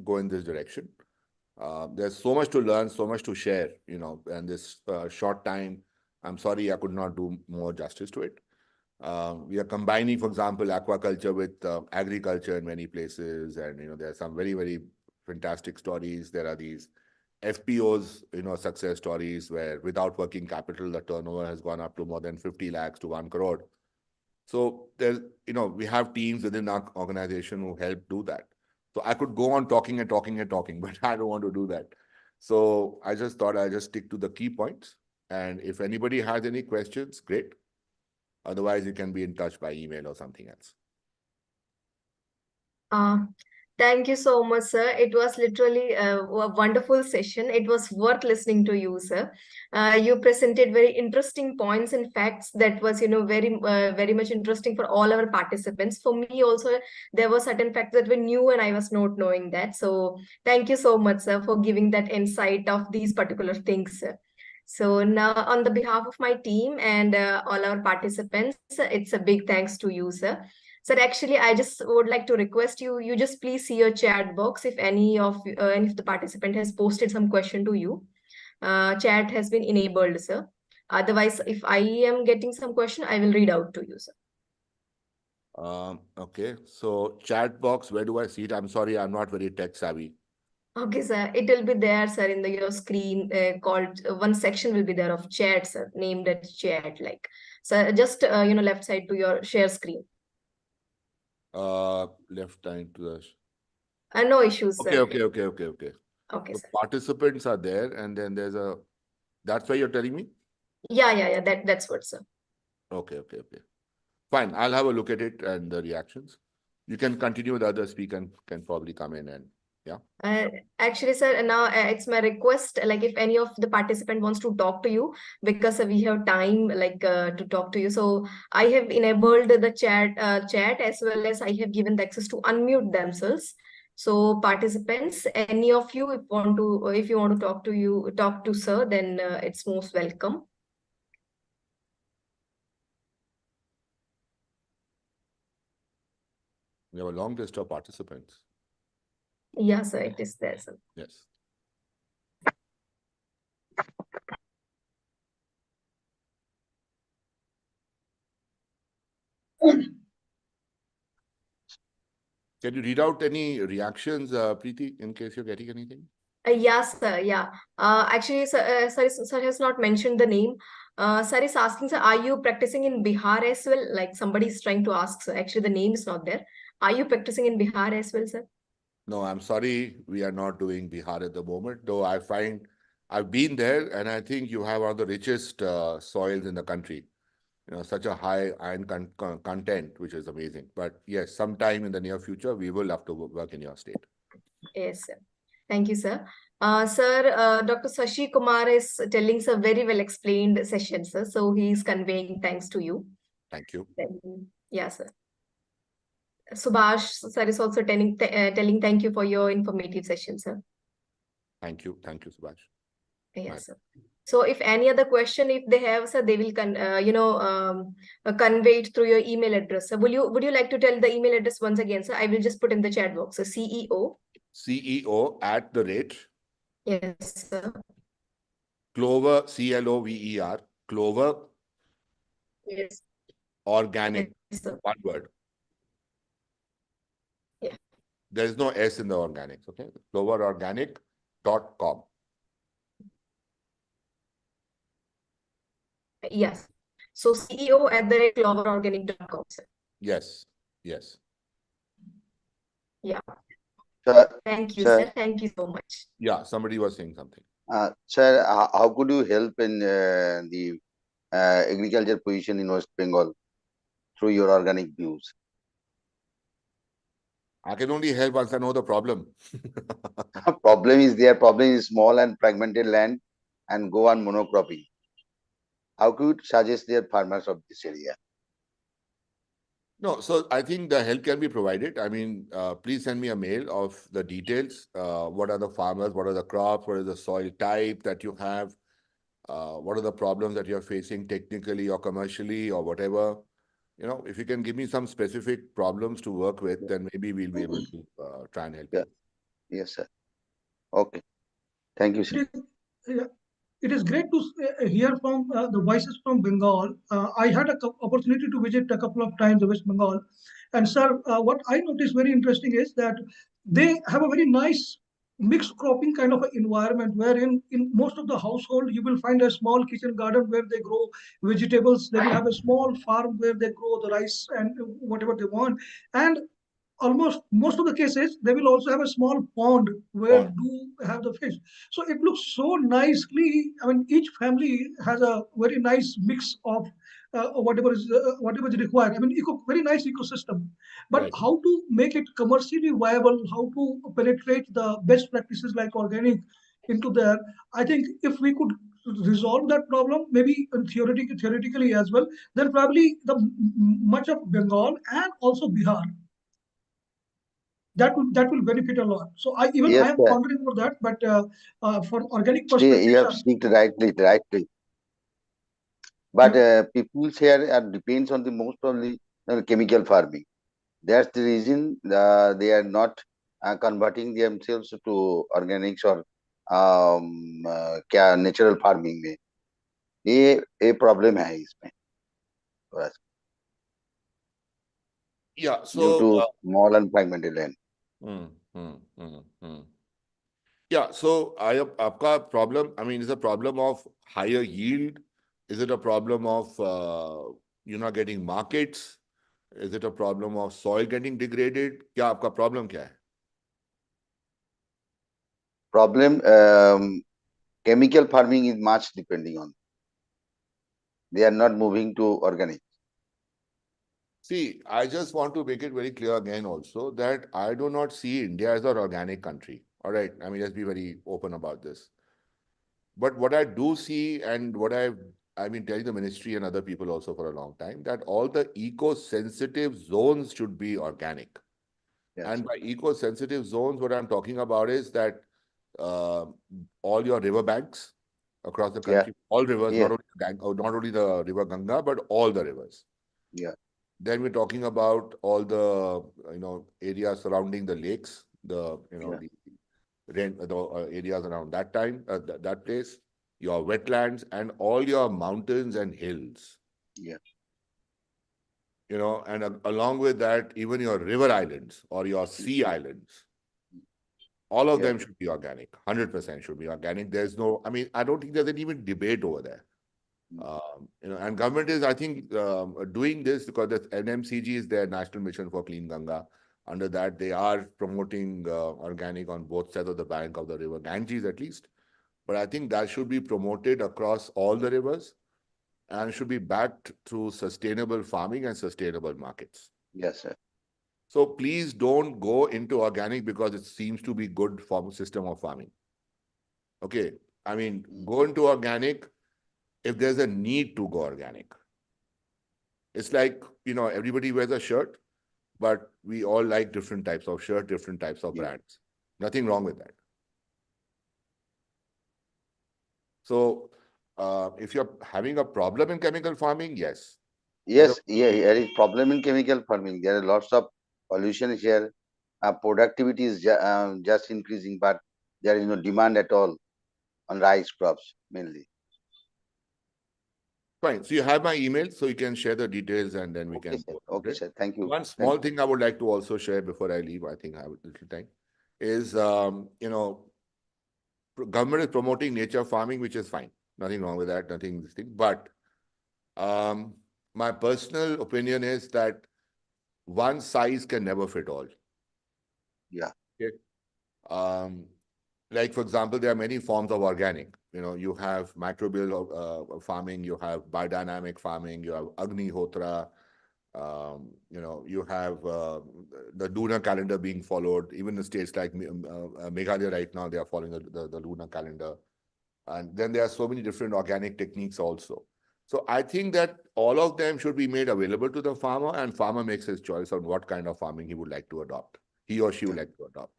Speaker 3: go in this direction. There's so much to learn, so much to share, and this short time, I'm sorry I could not do more justice to it. We are combining, for example, aquaculture with agriculture in many places. And, there are some very, very fantastic stories. There are these FPOs, success stories where without working capital, the turnover has gone up to more than 50 lakhs to 1 crore. So there's, we have teams within our organization who help do that. So I could go on talking, but I don't want to do that. So I just thought I'd just stick to the key points. And if anybody has any questions, great. Otherwise, you can be in touch by email or something else.
Speaker 1: Thank you so much, sir. It was literally a wonderful session. It was worth listening to you, sir. You presented very interesting points and facts that was, very much interesting for all our participants. For me also, there were certain facts that were new and I was not knowing that. So thank you so much, sir, for giving that insight of these particular things, sir. So now on the behalf of my team and all our participants, it's a big thanks to you, sir. Sir, actually, I just would like to request you just please see your chat box if any of the participant has posted some question to you. Chat has been enabled, sir. Otherwise, if I am getting some question, I will read out to you, sir.
Speaker 3: Okay, so chat box, where do I see it? I'm sorry, I'm not very tech savvy.
Speaker 1: Okay, sir. It will be there, sir, in your screen called one section will be there of chat, sir, named as chat, like. So just left side to your share screen.
Speaker 3: Left side to the.
Speaker 1: No issues, sir.
Speaker 3: Okay.
Speaker 1: Okay,
Speaker 3: So
Speaker 1: sir.
Speaker 3: participants are there, and then there's a. That's why you're telling me?
Speaker 1: Yeah. That's what, sir.
Speaker 3: Okay. Fine. I'll have a look at it and the reactions. You can continue with others. We can probably come in and yeah.
Speaker 1: Actually, sir, now it's my request, like if any of the participant wants to talk to you, because we have time like to talk to you. So I have enabled the chat as well as I have given the access to unmute themselves. So participants, any of you, if you want to talk to sir, then it's most welcome.
Speaker 3: We have a long list of participants.
Speaker 1: Yeah, sir, it is there, sir.
Speaker 3: Yes. Can you read out any reactions, Preeti, in case you're getting anything?
Speaker 1: Yes, sir. Yeah. Actually, sir has not mentioned the name. Sir is asking, sir, are you practicing in Bihar as well? Like somebody is trying to ask, sir. Actually, the name is not there. Are you practicing in Bihar as well, sir?
Speaker 3: No, I'm sorry, we are not doing Bihar at the moment, though I find I've been there and I think you have one of the richest soils in the country. Such a high iron content, which is amazing. But yes, sometime in the near future, we will have to work in your state.
Speaker 1: Yes, sir. Thank you, sir. Sir, Dr. Sashi Kumar is telling a very well explained session, sir. So he is conveying thanks to you.
Speaker 3: Thank you.
Speaker 1: Yeah, sir. Subhash sir is also telling thank you for your informative session, sir.
Speaker 3: Thank you, Subhash.
Speaker 1: Yes, sir. So if any other question, if they have, sir, they will convey it through your email address. So would you like to tell the email address once again, sir? I will just put in the chat box. So CEO.
Speaker 3: CEO @
Speaker 1: Yes, sir.
Speaker 3: Clover, CLOVER, Clover.
Speaker 1: Yes.
Speaker 3: Organic.
Speaker 1: Yes, sir.
Speaker 3: One word.
Speaker 1: Yeah.
Speaker 3: There is no S in the organics, okay? cloverorganic.com.
Speaker 1: Yes. So CEO @cloverorganic.com, sir.
Speaker 3: Yes.
Speaker 1: Yeah.
Speaker 5: Sir,
Speaker 1: Thank you, sir. Thank you so much.
Speaker 3: Yeah, somebody was saying something.
Speaker 5: Sir, how could you help in the agriculture position in West Bengal through your organic views?
Speaker 3: I can only help once I know the problem.
Speaker 5: Problem is small and fragmented land and go on monocropping. How could you suggest their farmers of this area?
Speaker 3: No, so I think the help can be provided. I mean, please send me a mail of the details. What are the farmers? What are the crops? What is the soil type that you have? What are the problems that you're facing technically or commercially or whatever? If you can give me some specific problems to work with, then maybe we'll be able to try and help you.
Speaker 5: Yes, sir. Okay. Thank you, sir.
Speaker 2: It is great to hear from the voices from Bengal. I had an opportunity to visit a couple of times West Bengal. And sir, what I noticed very interesting is that they have a very nice mixed cropping kind of an environment wherein in most of the household you will find a small kitchen garden where they grow vegetables. They will have a small farm where they grow the rice and whatever they want. And almost most of the cases they will also have a small pond where do have the fish. So it looks so nicely. I mean, each family has a very nice mix of whatever is required. I mean, very nice ecosystem. But
Speaker 3: Right.
Speaker 2: how to make it commercially viable, how to penetrate the best practices like organic into there, I think if we could resolve that problem, maybe theoretically as well, then probably the much of Bengal and also Bihar, that will benefit a lot. So I
Speaker 5: Yes,
Speaker 2: am
Speaker 5: sir.
Speaker 2: pondering for that, but for organic perspective,
Speaker 5: You have speak rightly. But people here depends on the most probably chemical farming. That's the reason they are not converting themselves to organics or natural farming में. ये problem है इसमें.
Speaker 3: Yeah,
Speaker 5: Due
Speaker 3: so
Speaker 5: to small and fragmented land.
Speaker 3: Yeah, so आपका problem, I mean, is a problem of higher yield? Is it a problem of you're not getting markets? Is it a problem of soil getting degraded? क्या आपका problem क्या है?
Speaker 5: Problem, chemical farming is much depending on. They are not moving to organic.
Speaker 3: See, I just want to make it very clear again also that I do not see India as an organic country. All right. I mean, let's be very open about this. But what I do see and what I've been telling the ministry and other people also for a long time, that all the eco-sensitive zones should be organic.
Speaker 5: Yes.
Speaker 3: And by eco-sensitive zones, what I'm talking about is that uh, all your river banks across the country, all rivers,
Speaker 5: Yeah.
Speaker 3: not only the river Ganga, but all the rivers.
Speaker 5: Yeah.
Speaker 3: Then we're talking about all the areas surrounding the lakes, the areas around that that place, your wetlands, and all your mountains and hills.
Speaker 5: Yeah.
Speaker 3: And along with that, even your river islands or your sea islands, all of them should be organic. 100% should be organic. There's no, I mean, I don't think there's any even debate over there. And government is, I think, doing this because the NMCG is their National Mission for Clean Ganga. Under that, they are promoting organic on both sides of the bank of the river, Ganges at least. But I think that should be promoted across all the rivers and should be backed through sustainable farming and sustainable markets.
Speaker 5: Yes, sir.
Speaker 3: So please don't go into organic because it seems to be good system of farming. Okay, I mean, go into organic if there's a need to go organic. It's like, everybody wears a shirt, but we all like different types of shirt, different types of brands. Nothing wrong with that. So if you're having a problem in chemical farming, yes.
Speaker 5: Yes, there is problem in chemical farming. There are lots of pollution here. Productivity is just increasing, but there is no demand at all on rice crops mainly.
Speaker 3: Fine. So you have my email, so you can share the details and then we can.
Speaker 5: Sir. Okay, sir. Thank you.
Speaker 3: One small thing I would like to also share before I leave, I think I have a little time, is, government is promoting nature farming, which is fine. Nothing wrong with that, nothing this thing. But my personal opinion is that one size can never fit all.
Speaker 5: Yeah.
Speaker 3: Okay. Like, for example, there are many forms of organic. You have microbial farming, you have biodynamic farming, you have Agnihotra, you have the lunar calendar being followed. Even in states like Meghalaya right now, they are following the lunar calendar. And then there are so many different organic techniques also. So I think that all of them should be made available to the farmer, and farmer makes his choice on what kind of farming he would like to adopt. He or she would like to adopt.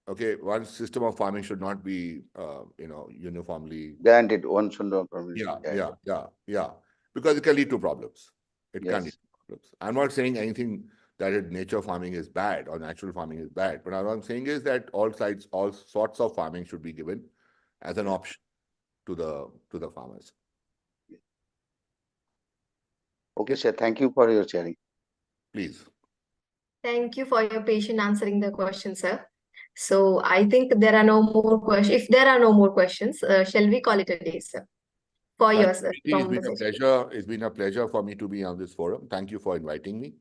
Speaker 3: Okay, one system of farming should not be, uniformly
Speaker 5: granted. One should not.
Speaker 3: Yeah. Because it can lead to problems. It can lead to problems. I'm not saying anything that nature farming is bad or natural farming is bad, but what I'm saying is that all sorts of farming should be given as an option to the farmers.
Speaker 5: Okay, sir. Thank you for your sharing.
Speaker 3: Please.
Speaker 1: Thank you for your patient answering the question, sir. So I think there are no more questions. If there are no more questions, shall we call it a day, sir? For yours, sir.
Speaker 3: It's been a pleasure. It's been a pleasure for me to be on this forum. Thank you for inviting me,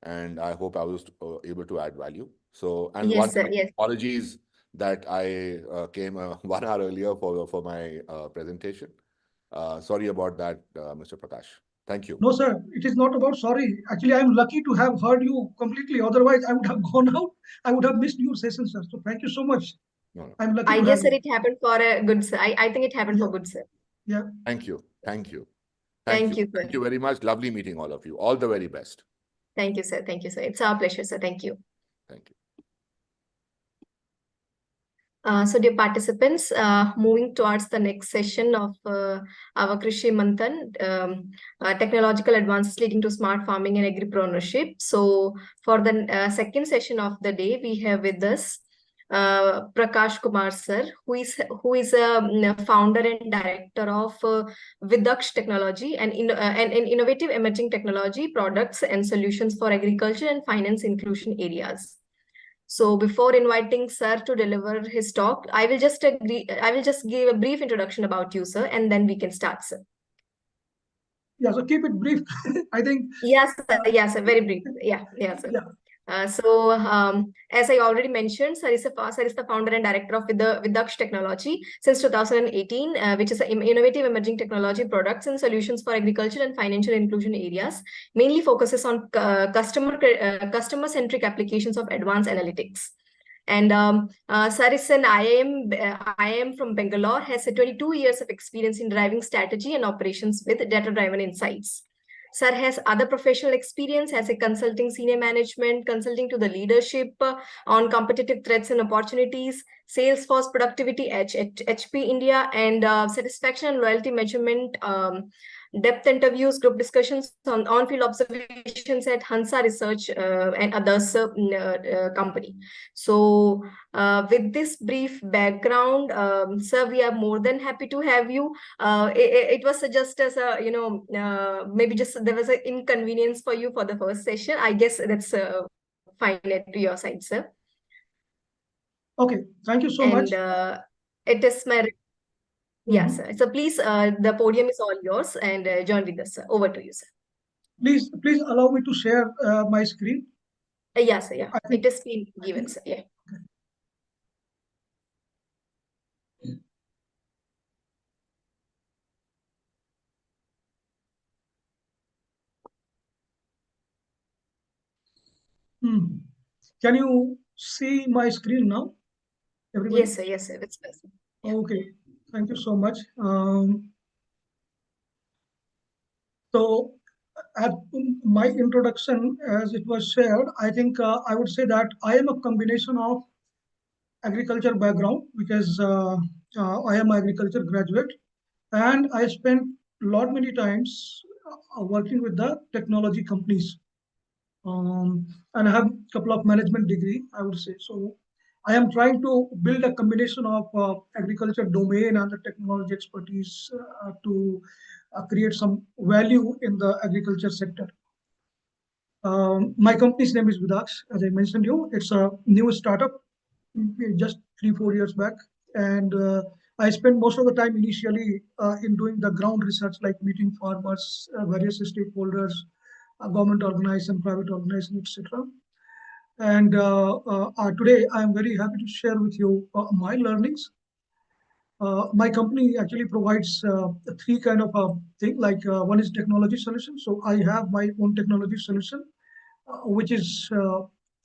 Speaker 3: and I hope I was able to add value. So, and
Speaker 1: yes, sir, yes.
Speaker 3: Apologies that I came 1 hour earlier for my presentation. Sorry about that, Mr. Prakash. Thank you.
Speaker 2: No, sir, it is not about sorry. Actually, I'm lucky to have heard you completely. Otherwise, I would have gone out. I would have missed your session, sir. So thank you so much.
Speaker 3: No.
Speaker 2: I'm lucky.
Speaker 1: I guess, sir, it happened for a good, sir. I think it happened for good, sir.
Speaker 2: Yeah.
Speaker 3: Thank you. Thank you.
Speaker 1: Thank you, sir.
Speaker 3: Thank you very much. Lovely meeting all of you. All the very best.
Speaker 1: Thank you, sir. Thank you, sir. It's our pleasure, sir. Thank you.
Speaker 3: Thank you.
Speaker 1: So dear participants, moving towards the next session of our Krishi Manthan, technological advances leading to smart farming and agripreneurship. So for the second session of the day, we have with us Prakash Kumar sir, who is a founder and director of Vidaksh Technology and an innovative emerging technology products and solutions for agriculture and finance inclusion areas. So before inviting sir to deliver his talk, I will just give a brief introduction about you, sir, and then we can start, sir.
Speaker 2: Yeah, so keep it brief. I think.
Speaker 1: Yes, sir. Yes, sir. Very brief. Yeah, sir.
Speaker 2: Yeah.
Speaker 1: As I already mentioned, sir is the founder and director of Vidaksh Technology since 2018, which is an innovative emerging technology products and solutions for agriculture and financial inclusion areas. Mainly focuses on customer-centric applications of advanced analytics. And sir is an IIM from Bangalore, has 22 years of experience in driving strategy and operations with data-driven insights. Sir has other professional experience as a consulting senior management, consulting to the leadership on competitive threats and opportunities, Salesforce productivity at HP India, and satisfaction and loyalty measurement, depth interviews, group discussions on field observations at Hansa Research and others company. So with this brief background, sir, we are more than happy to have you. It was just as a, maybe just there was an inconvenience for you for the first session. I guess that's fine at your side, sir.
Speaker 2: Okay, thank you so much.
Speaker 1: And it is my yes, sir. So please, the podium is all yours, and join with us, sir. Over to you, sir.
Speaker 2: Please allow me to share my screen.
Speaker 1: Yes, sir. Yeah, it has been given, sir. Yeah.
Speaker 2: Can you see my screen now, everybody?
Speaker 1: Yes, sir. Yes, sir. It's possible. Yeah.
Speaker 2: Okay, thank you so much. So at my introduction, as it was shared, I think I would say that I am a combination of agriculture background because I am an agriculture graduate, and I spent many times working with the technology companies. And I have a couple of management degree, I would say. So I am trying to build a combination of agriculture domain and the technology expertise to create some value in the agriculture sector. My company's name is Vidaksh, as I mentioned you. It's a new startup, just 3-4 years back. And I spent most of the time initially in doing the ground research, like meeting farmers, various stakeholders, government organization, private organization, etc. And today I am very happy to share with you my learnings. My company actually provides three kind of thing. Like one is technology solution. So I have my own technology solution, which is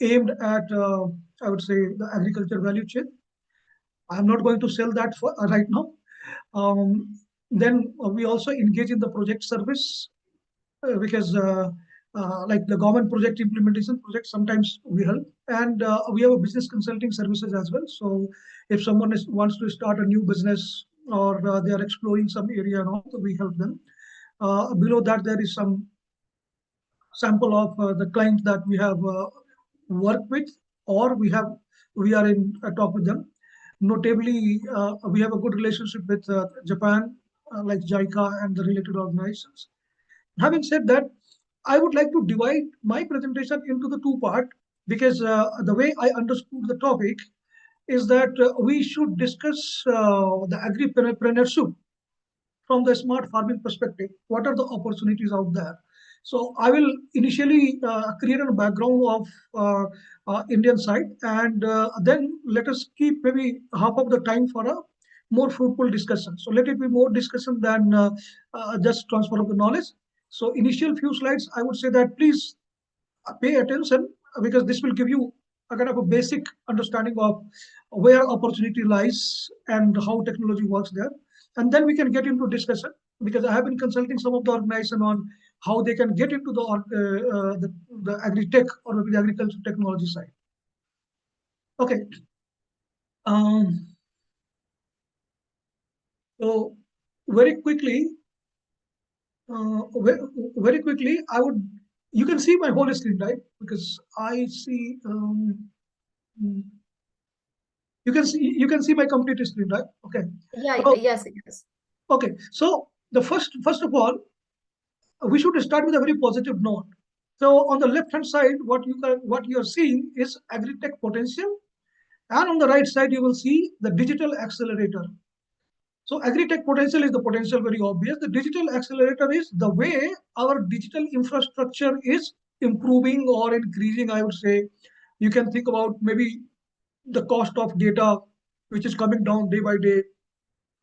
Speaker 2: aimed at, I would say, the agriculture value chain. I'm not going to sell that for right now. Then we also engage in the project service because like the government project implementation project, sometimes we help, and we have a business consulting services as well. So if someone wants to start a new business or they are exploring some area and all, so we help them. Below that, there is some sample of the clients that we have worked with, or we are in talk with them. Notably, we have a good relationship with Japan, like JICA and the related organizations. Having said that, I would like to divide my presentation into the two parts because the way I understood the topic is that we should discuss the agripreneurship from the smart farming perspective. What are the opportunities out there? So I will initially create a background of Indian side, and then let us keep maybe half of the time for a more fruitful discussion. So let it be more discussion than just transfer of the knowledge. So initial few slides, I would say that please pay attention because this will give you a kind of a basic understanding of where opportunity lies and how technology works there. And then we can get into discussion because I have been consulting some of the organization on how they can get into the agri-tech or maybe the agriculture technology side. Okay. So very quickly, I would, you can see my whole screen, right? Because I see, you can see my complete screen, right? Okay.
Speaker 1: Yeah.
Speaker 2: So,
Speaker 1: yes. Yes.
Speaker 2: okay. So the first of all, we should start with a very positive note. So on the left hand side, what you are seeing is agri-tech potential, and on the right side you will see the digital accelerator. So agri-tech potential is the potential, very obvious. The digital accelerator is the way our digital infrastructure is improving or increasing, I would say. You can think about maybe the cost of data, which is coming down day by day,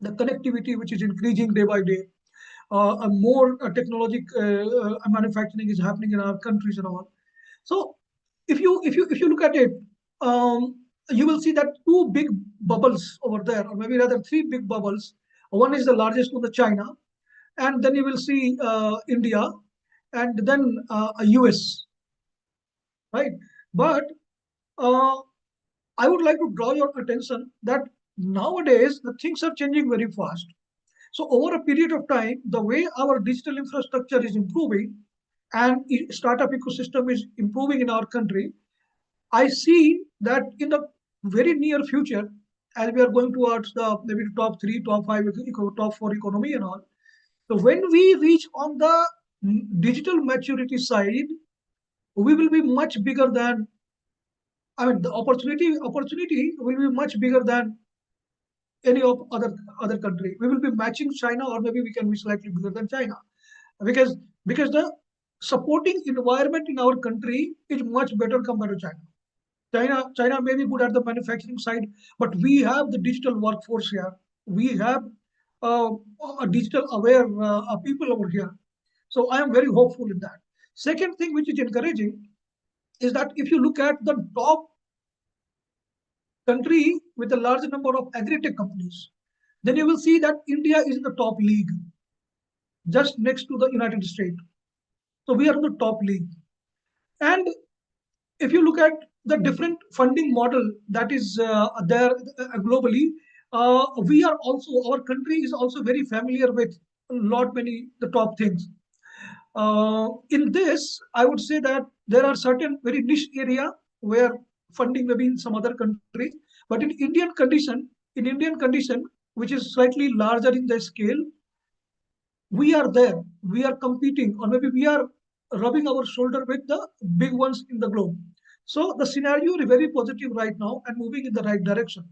Speaker 2: the connectivity, which is increasing day by day, a more technologic manufacturing is happening in our countries and all. So if you look at it, you will see that two big bubbles over there, or maybe rather three big bubbles. One is the largest one, the China, and then you will see India, and then US, right? But uh, I would like to draw your attention that nowadays the things are changing very fast. So over a period of time, the way our digital infrastructure is improving and startup ecosystem is improving in our country, I see that in the very near future, as we are going towards the maybe top three, top five, top four economy and all. So when we reach on the digital maturity side, we will be much bigger than, I mean, the opportunity will be much bigger than any of other country. We will be matching China, or maybe we can be slightly bigger than China, because the supporting environment in our country is much better compared to China. China may be good at the manufacturing side, but we have the digital workforce here. We have uh, a digital aware people over here. So I am very hopeful in that. Second thing which is encouraging is that if you look at the top country with a large number of agri-tech companies, then you will see that India is in the top league, just next to the United States. So we are in the top league. And if you look at the different funding model that is there globally, we are also, our country is also very familiar with a lot many the top things. In this, I would say that there are certain very niche area where funding may be in some other countries, but in Indian condition, which is slightly larger in the scale, we are there, we are competing, or maybe we are rubbing our shoulder with the big ones in the globe. So the scenario is very positive right now and moving in the right direction.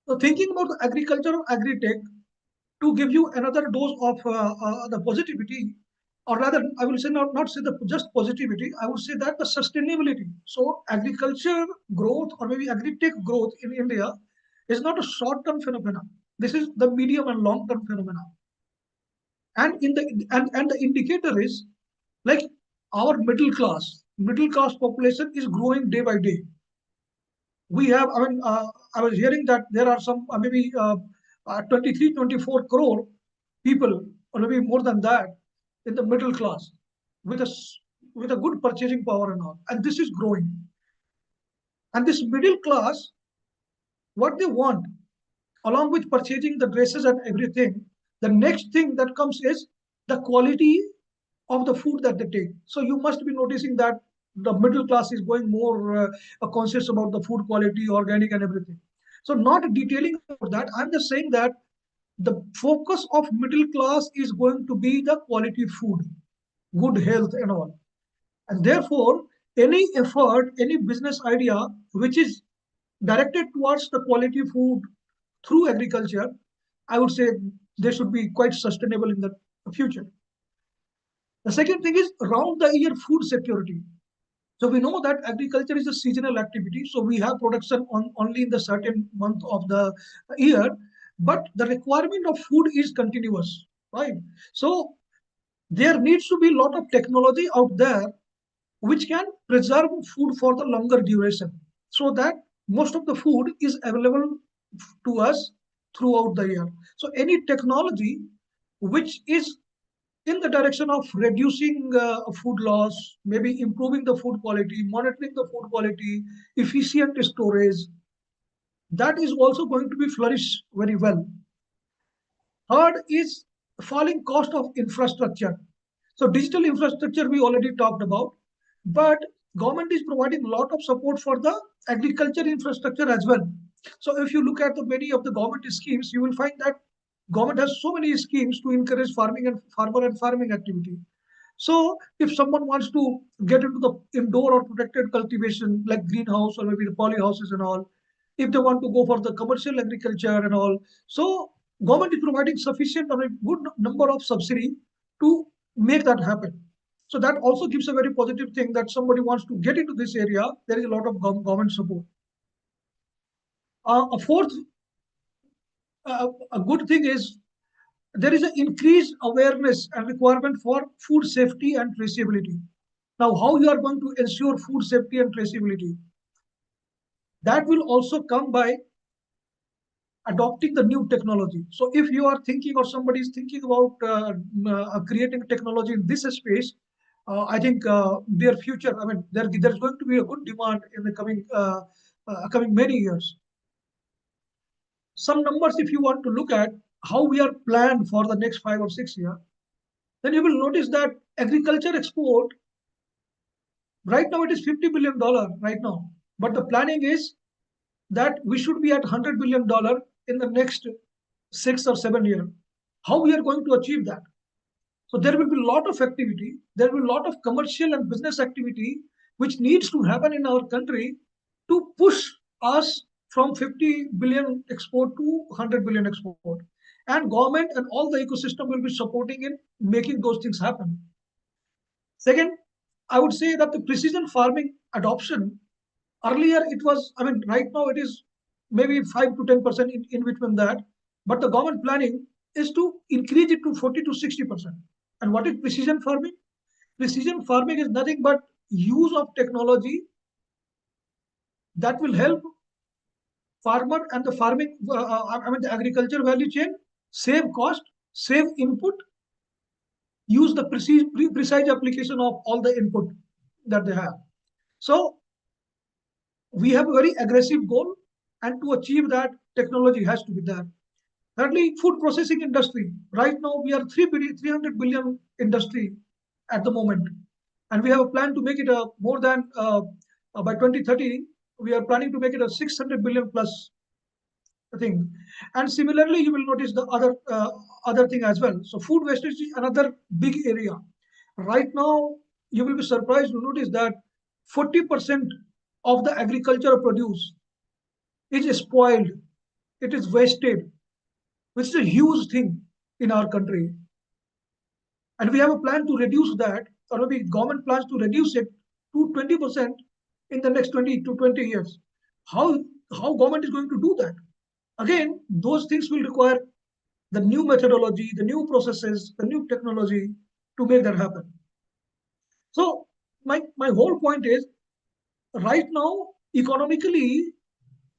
Speaker 2: So thinking about the agriculture or agri-tech, to give you another dose of the positivity, or rather, I will say not say the just positivity, I would say that the sustainability. So agriculture growth, or maybe agri-tech growth in India, is not a short-term phenomenon. This is the medium and long-term phenomenon. And the indicator is like our middle class population is growing day by day. We have, I mean, I was hearing that there are some maybe 23, 24 crore people, or maybe more than that, in the middle class with with a good purchasing power and all. And this is growing. And this middle class, what they want, along with purchasing the dresses and everything, the next thing that comes is the quality of the food that they take. So you must be noticing that the middle class is going more conscious about the food quality, organic and everything. So not detailing about that, I'm just saying that the focus of middle class is going to be the quality food, good health and all. And therefore, any effort, any business idea which is directed towards the quality food through agriculture, I would say they should be quite sustainable in the future. The second thing is round the year food security. So we know that agriculture is a seasonal activity. So we have production only in the certain month of the year, but the requirement of food is continuous, right? So there needs to be a lot of technology out there which can preserve food for the longer duration, so that most of the food is available to us throughout the year. So any technology which is in the direction of reducing food loss, maybe improving the food quality, monitoring the food quality, efficient storage, that is also going to be flourish very well. Third is falling cost of infrastructure. So digital infrastructure we already talked about, but government is providing a lot of support for the agriculture infrastructure as well. So if you look at the many of the government schemes, you will find that government has so many schemes to encourage farming activity. So if someone wants to get into the indoor or protected cultivation like greenhouse or maybe the polyhouses and all, if they want to go for the commercial agriculture and all, so government is providing sufficient or a good number of subsidy to make that happen. So that also gives a very positive thing that somebody wants to get into this area. There is a lot of government support. A fourth, a good thing is there is an increased awareness and requirement for food safety and traceability. Now, how you are going to ensure food safety and traceability? That will also come by adopting the new technology. So if you are thinking or somebody is thinking about creating technology in this space, I think their future, I mean, there's going to be a good demand in the coming many years. Some numbers, if you want to look at how we are planned for the next 5 or 6 years, then you will notice that agriculture export, right now it is $50 billion right now. But the planning is that we should be at $100 billion in the next 6 or 7 years. How we are going to achieve that? So there will be a lot of activity. There will be a lot of commercial and business activity which needs to happen in our country to push us from 50 billion export to 100 billion export. And government and all the ecosystem will be supporting in making those things happen. Second, I would say that the precision farming adoption, earlier it was, I mean, right now it is maybe 5 to 10% in between that. But the government planning is to increase it to 40 to 60%. And what is precision farming? Precision farming is nothing but use of technology that will help farmer and the farming, the agriculture value chain, save cost, save input, use the precise application of all the input that they have. So we have a very aggressive goal, and to achieve that, technology has to be there. Thirdly, food processing industry. Right now, we are 300 billion industry at the moment, and we have a plan to make it a more than by 2030. We are planning to make it a 600 billion plus thing. And similarly, you will notice the other thing as well. So food wastage is another big area. Right now, you will be surprised to notice that 40% of the agricultural produce is spoiled. It is wasted, which is a huge thing in our country. And we have a plan to reduce that, or maybe government plans to reduce it to 20% in the next 20 to 20 years. How government is going to do that? Again, those things will require the new methodology, the new processes, the new technology to make that happen. So my whole point is, right now, economically,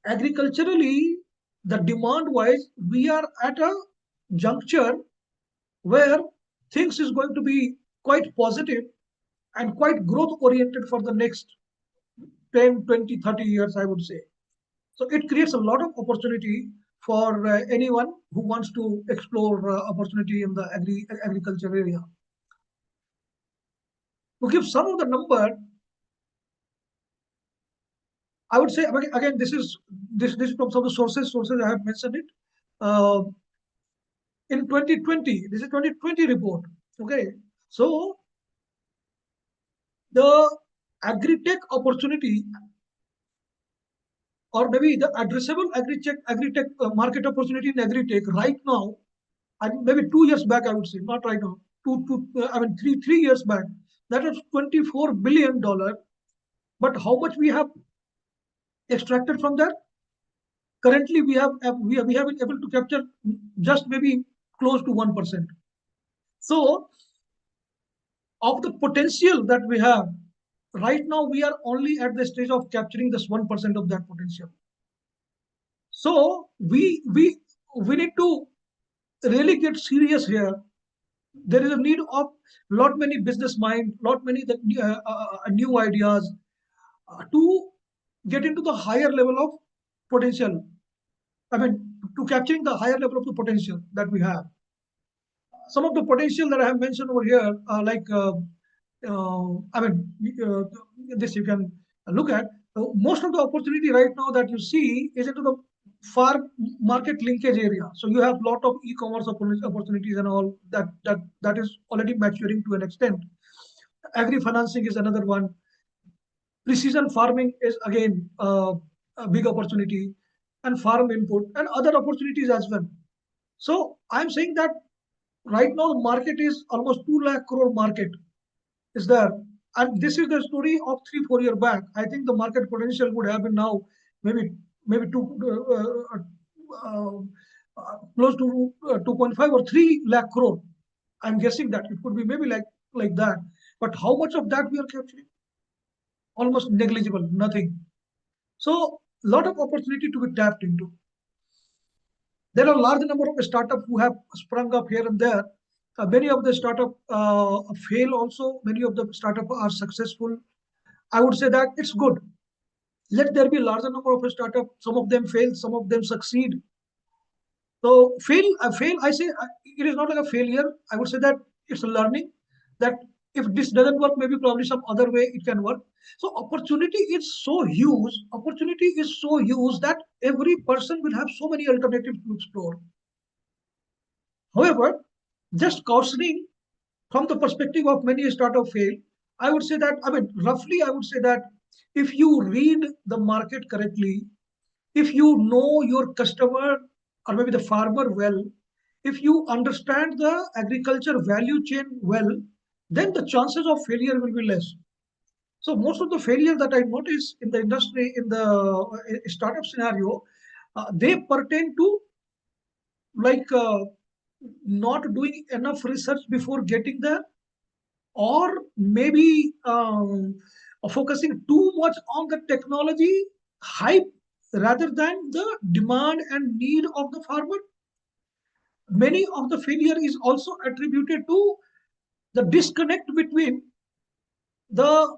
Speaker 2: agriculturally, the demand-wise, we are at a juncture where things is going to be quite positive and quite growth-oriented for the next 10, 20, 30 years, I would say. So it creates a lot of opportunity for anyone who wants to explore opportunity in the agriculture area. To give some of the number, I would say, again, this is from some of the sources I have mentioned it. In 2020, this is 2020 report. Okay, so the agri-tech opportunity, or maybe the addressable agri-tech market opportunity in agri-tech right now, and maybe 2 years back, I would say, not right now, 3 years back, that was $24 billion. But how much we have extracted from that? Currently, we have been able to capture just maybe close to 1%. So, of the potential that we have, right now we are only at the stage of capturing this 1% of that potential. So we need to really get serious here. There is a need of lot many business mind, lot many new ideas to get into the higher level of potential. I mean, to capturing the higher level of the potential that we have. Some of the potential that I have mentioned over here, this you can look at. Most of the opportunity right now that you see is into the farm market linkage area. So you have a lot of e-commerce opportunities and all that is already maturing to an extent. Agri financing is another one. Precision farming is again a big opportunity, and farm input and other opportunities as well. So I'm saying that Right now, the market is almost 2 lakh crore market is there. And this is the story of 3-4 years back. I think the market potential would have been now maybe close to 2.5 or 3 lakh crore. I'm guessing that it could be maybe like that. But how much of that we are capturing? Almost negligible, nothing. So a lot of opportunity to be tapped into. There are a large number of startups who have sprung up here and there. Many of the startups fail also. Many of the startups are successful. I would say that it's good. Let there be a larger number of startups. Some of them fail, some of them succeed. So fail. I say it is not like a failure. I would say that it's a learning. That if this doesn't work, maybe probably some other way it can work. So opportunity is so huge. Opportunity is so huge that every person will have so many alternatives to explore. However, just cautioning from the perspective of many startup fail, I would say that, roughly, I would say that if you read the market correctly, if you know your customer or maybe the farmer well, if you understand the agriculture value chain well, then the chances of failure will be less. So most of the failure that I notice in the industry, in the startup scenario, they pertain to like not doing enough research before getting there, or maybe focusing too much on the technology hype rather than the demand and need of the farmer. Many of the failure is also attributed to the disconnect between the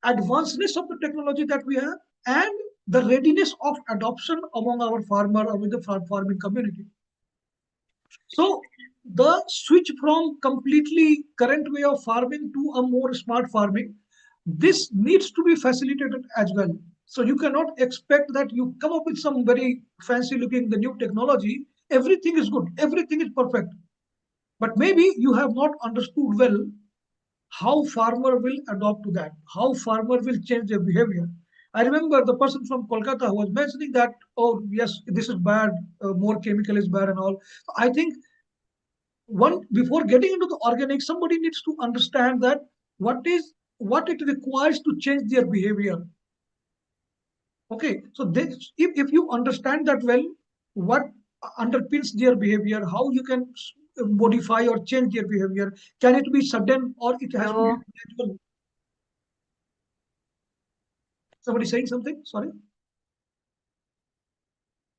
Speaker 2: advancedness of the technology that we have and the readiness of adoption among our farmer or with the farming community. So the switch from completely current way of farming to a more smart farming, this needs to be facilitated as well. So you cannot expect that you come up with some very fancy looking the new technology, everything is good, everything is perfect. But maybe you have not understood well how farmer will adopt to that, how farmer will change their behavior. I remember the person from Kolkata who was mentioning that, oh yes, this is bad, more chemical is bad and all. I think before getting into the organic, somebody needs to understand that what it requires to change their behavior. Okay, so if you understand that well, what underpins their behavior, how you can modify or change their behavior, can it be sudden or it has to be gradual? Somebody saying something? Sorry,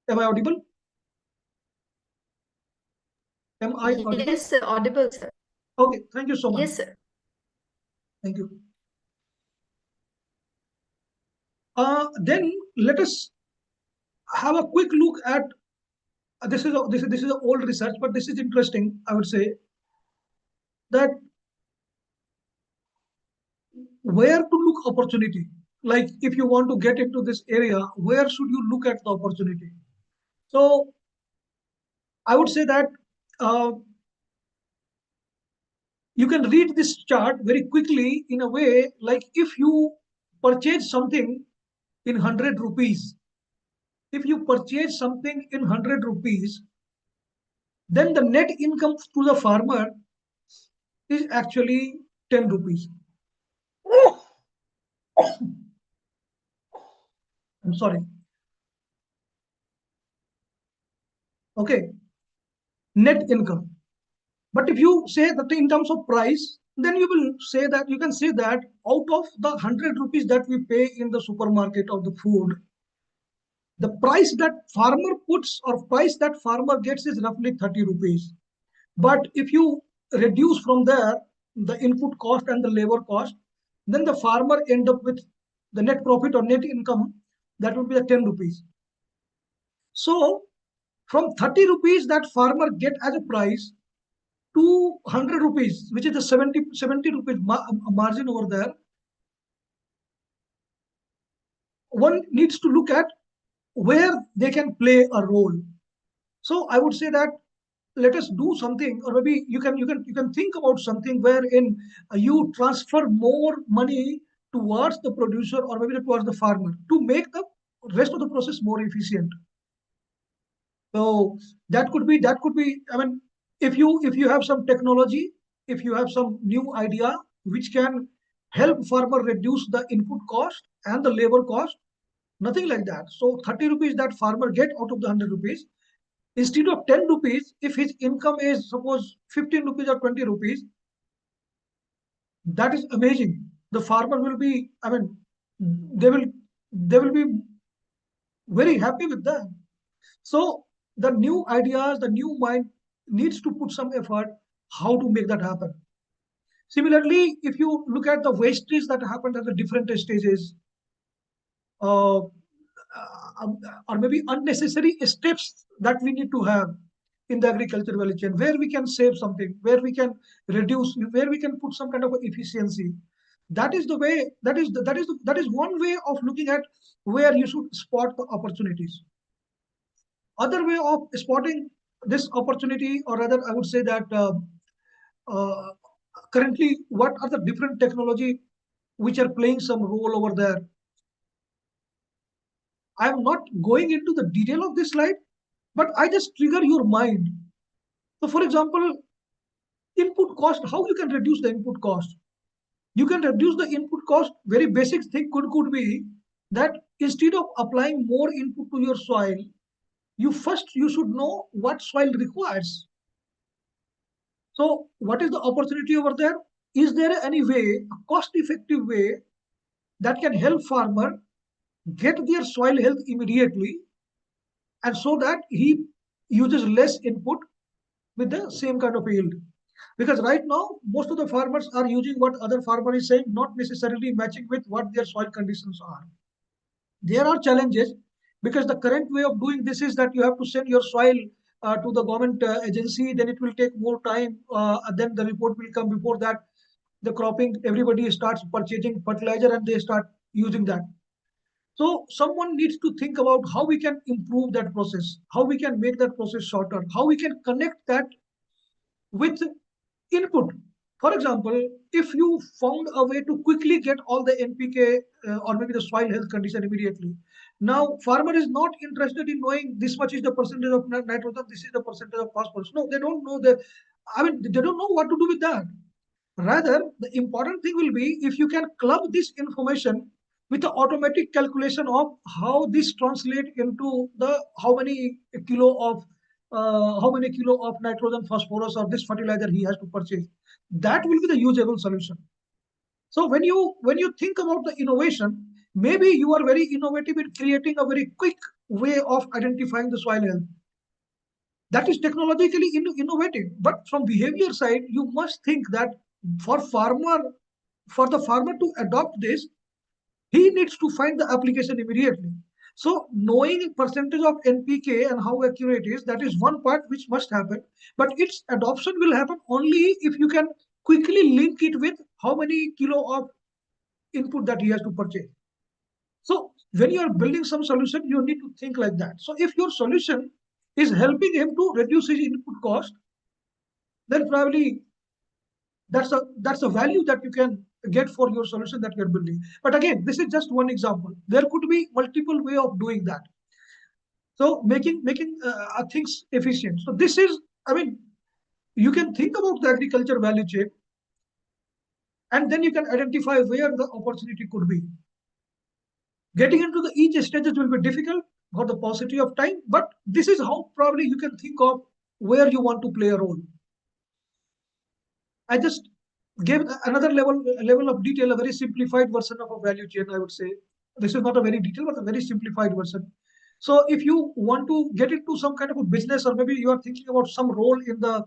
Speaker 2: am I audible? Am I audible?
Speaker 1: Yes, sir, audible, sir.
Speaker 2: Okay, thank you so much.
Speaker 1: Yes, sir.
Speaker 2: Thank you. Then let us have a quick look at this is a old research, but this is interesting. I would say that where to look opportunity. Like if you want to get into this area, where should you look at the opportunity? So I would say that you can read this chart very quickly in a way like if you purchase something in 100 rupees, if you purchase something in 100 rupees, then the net income to the farmer is actually 10 rupees. I'm sorry. Okay, net income. But if you say that in terms of price, then you will say that you can say that out of the 100 rupees that we pay in the supermarket of the food, the price that farmer puts or price that farmer gets is roughly 30 rupees. But if you reduce from there the input cost and the labor cost, then the farmer end up with the net profit or net income that would be the 10 rupees. So from 30 rupees that farmer get as a price to 100 rupees, which is the 70 rupees margin over there, one needs to look at where they can play a role. So I would say that let us do something, or maybe you can think about something wherein you transfer more money towards the producer or maybe towards the farmer to make the rest of the process more efficient. So that could be, I mean, if you have some technology, if you have some new idea which can help farmer reduce the input cost and the labor cost, nothing like that. So 30 rupees that farmer get out of the 100 rupees, instead of 10 rupees, if his income is suppose 15 rupees or 20 rupees, that is amazing. The farmer will be, I mean, they will be very happy with that. So the new ideas, the new mind needs to put some effort how to make that happen. Similarly, if you look at the wastage that happened at the different stages, uh, or maybe unnecessary steps that we need to have in the agriculture value chain, where we can save something, where we can reduce, where we can put some kind of efficiency. That is the way. That is one way of looking at where you should spot the opportunities. Other way of spotting this opportunity, or rather, I would say that uh, currently, what are the different technology which are playing some role over there? I am not going into the detail of this slide, but I just trigger your mind. So, for example, input cost, how you can reduce the input cost? You can reduce the input cost. Very basic thing could be that instead of applying more input to your soil, you should know what soil requires. So, what is the opportunity over there? Is there any way, a cost-effective way, that can help farmer get their soil health immediately, and so that he uses less input with the same kind of yield? Because right now, most of the farmers are using what other farmer is saying, not necessarily matching with what their soil conditions are. There are challenges, because the current way of doing this is that you have to send your soil to the government agency, then it will take more time, then the report will come. Before that, the cropping, everybody starts purchasing fertilizer and they start using that. So someone needs to think about how we can improve that process, how we can make that process shorter, how we can connect that with input. For example, if you found a way to quickly get all the NPK or maybe the soil health condition immediately, now farmer is not interested in knowing this much is the percentage of nitrogen, this is the percentage of phosphorus. No, they don't know the, I mean, they don't know what to do with that. Rather, the important thing will be if you can club this information with the automatic calculation of how this translate into the how many kilo of nitrogen, phosphorus, or this fertilizer he has to purchase. That will be the usable solution. So when you think about the innovation, maybe you are very innovative in creating a very quick way of identifying the soil health. That is technologically innovative. But from behavior side, you must think that for the farmer to adopt this, he needs to find the application immediately. So knowing percentage of NPK and how accurate it is, that is one part which must happen. But its adoption will happen only if you can quickly link it with how many kilo of input that he has to purchase. So when you are building some solution, you need to think like that. So if your solution is helping him to reduce his input cost, then probably that's a value that you can get for your solution that you're building. But again, this is just one example. There could be multiple way of doing that. So making things efficient. So this is, I mean, you can think about the agriculture value chain, and then you can identify where the opportunity could be. Getting into the each stages will be difficult for the paucity of time, but this is how probably you can think of where you want to play a role. I just gave another level of detail, a very simplified version of a value chain, I would say. This is not a very detailed, but a very simplified version. So if you want to get into some kind of a business, or maybe you are thinking about some role in the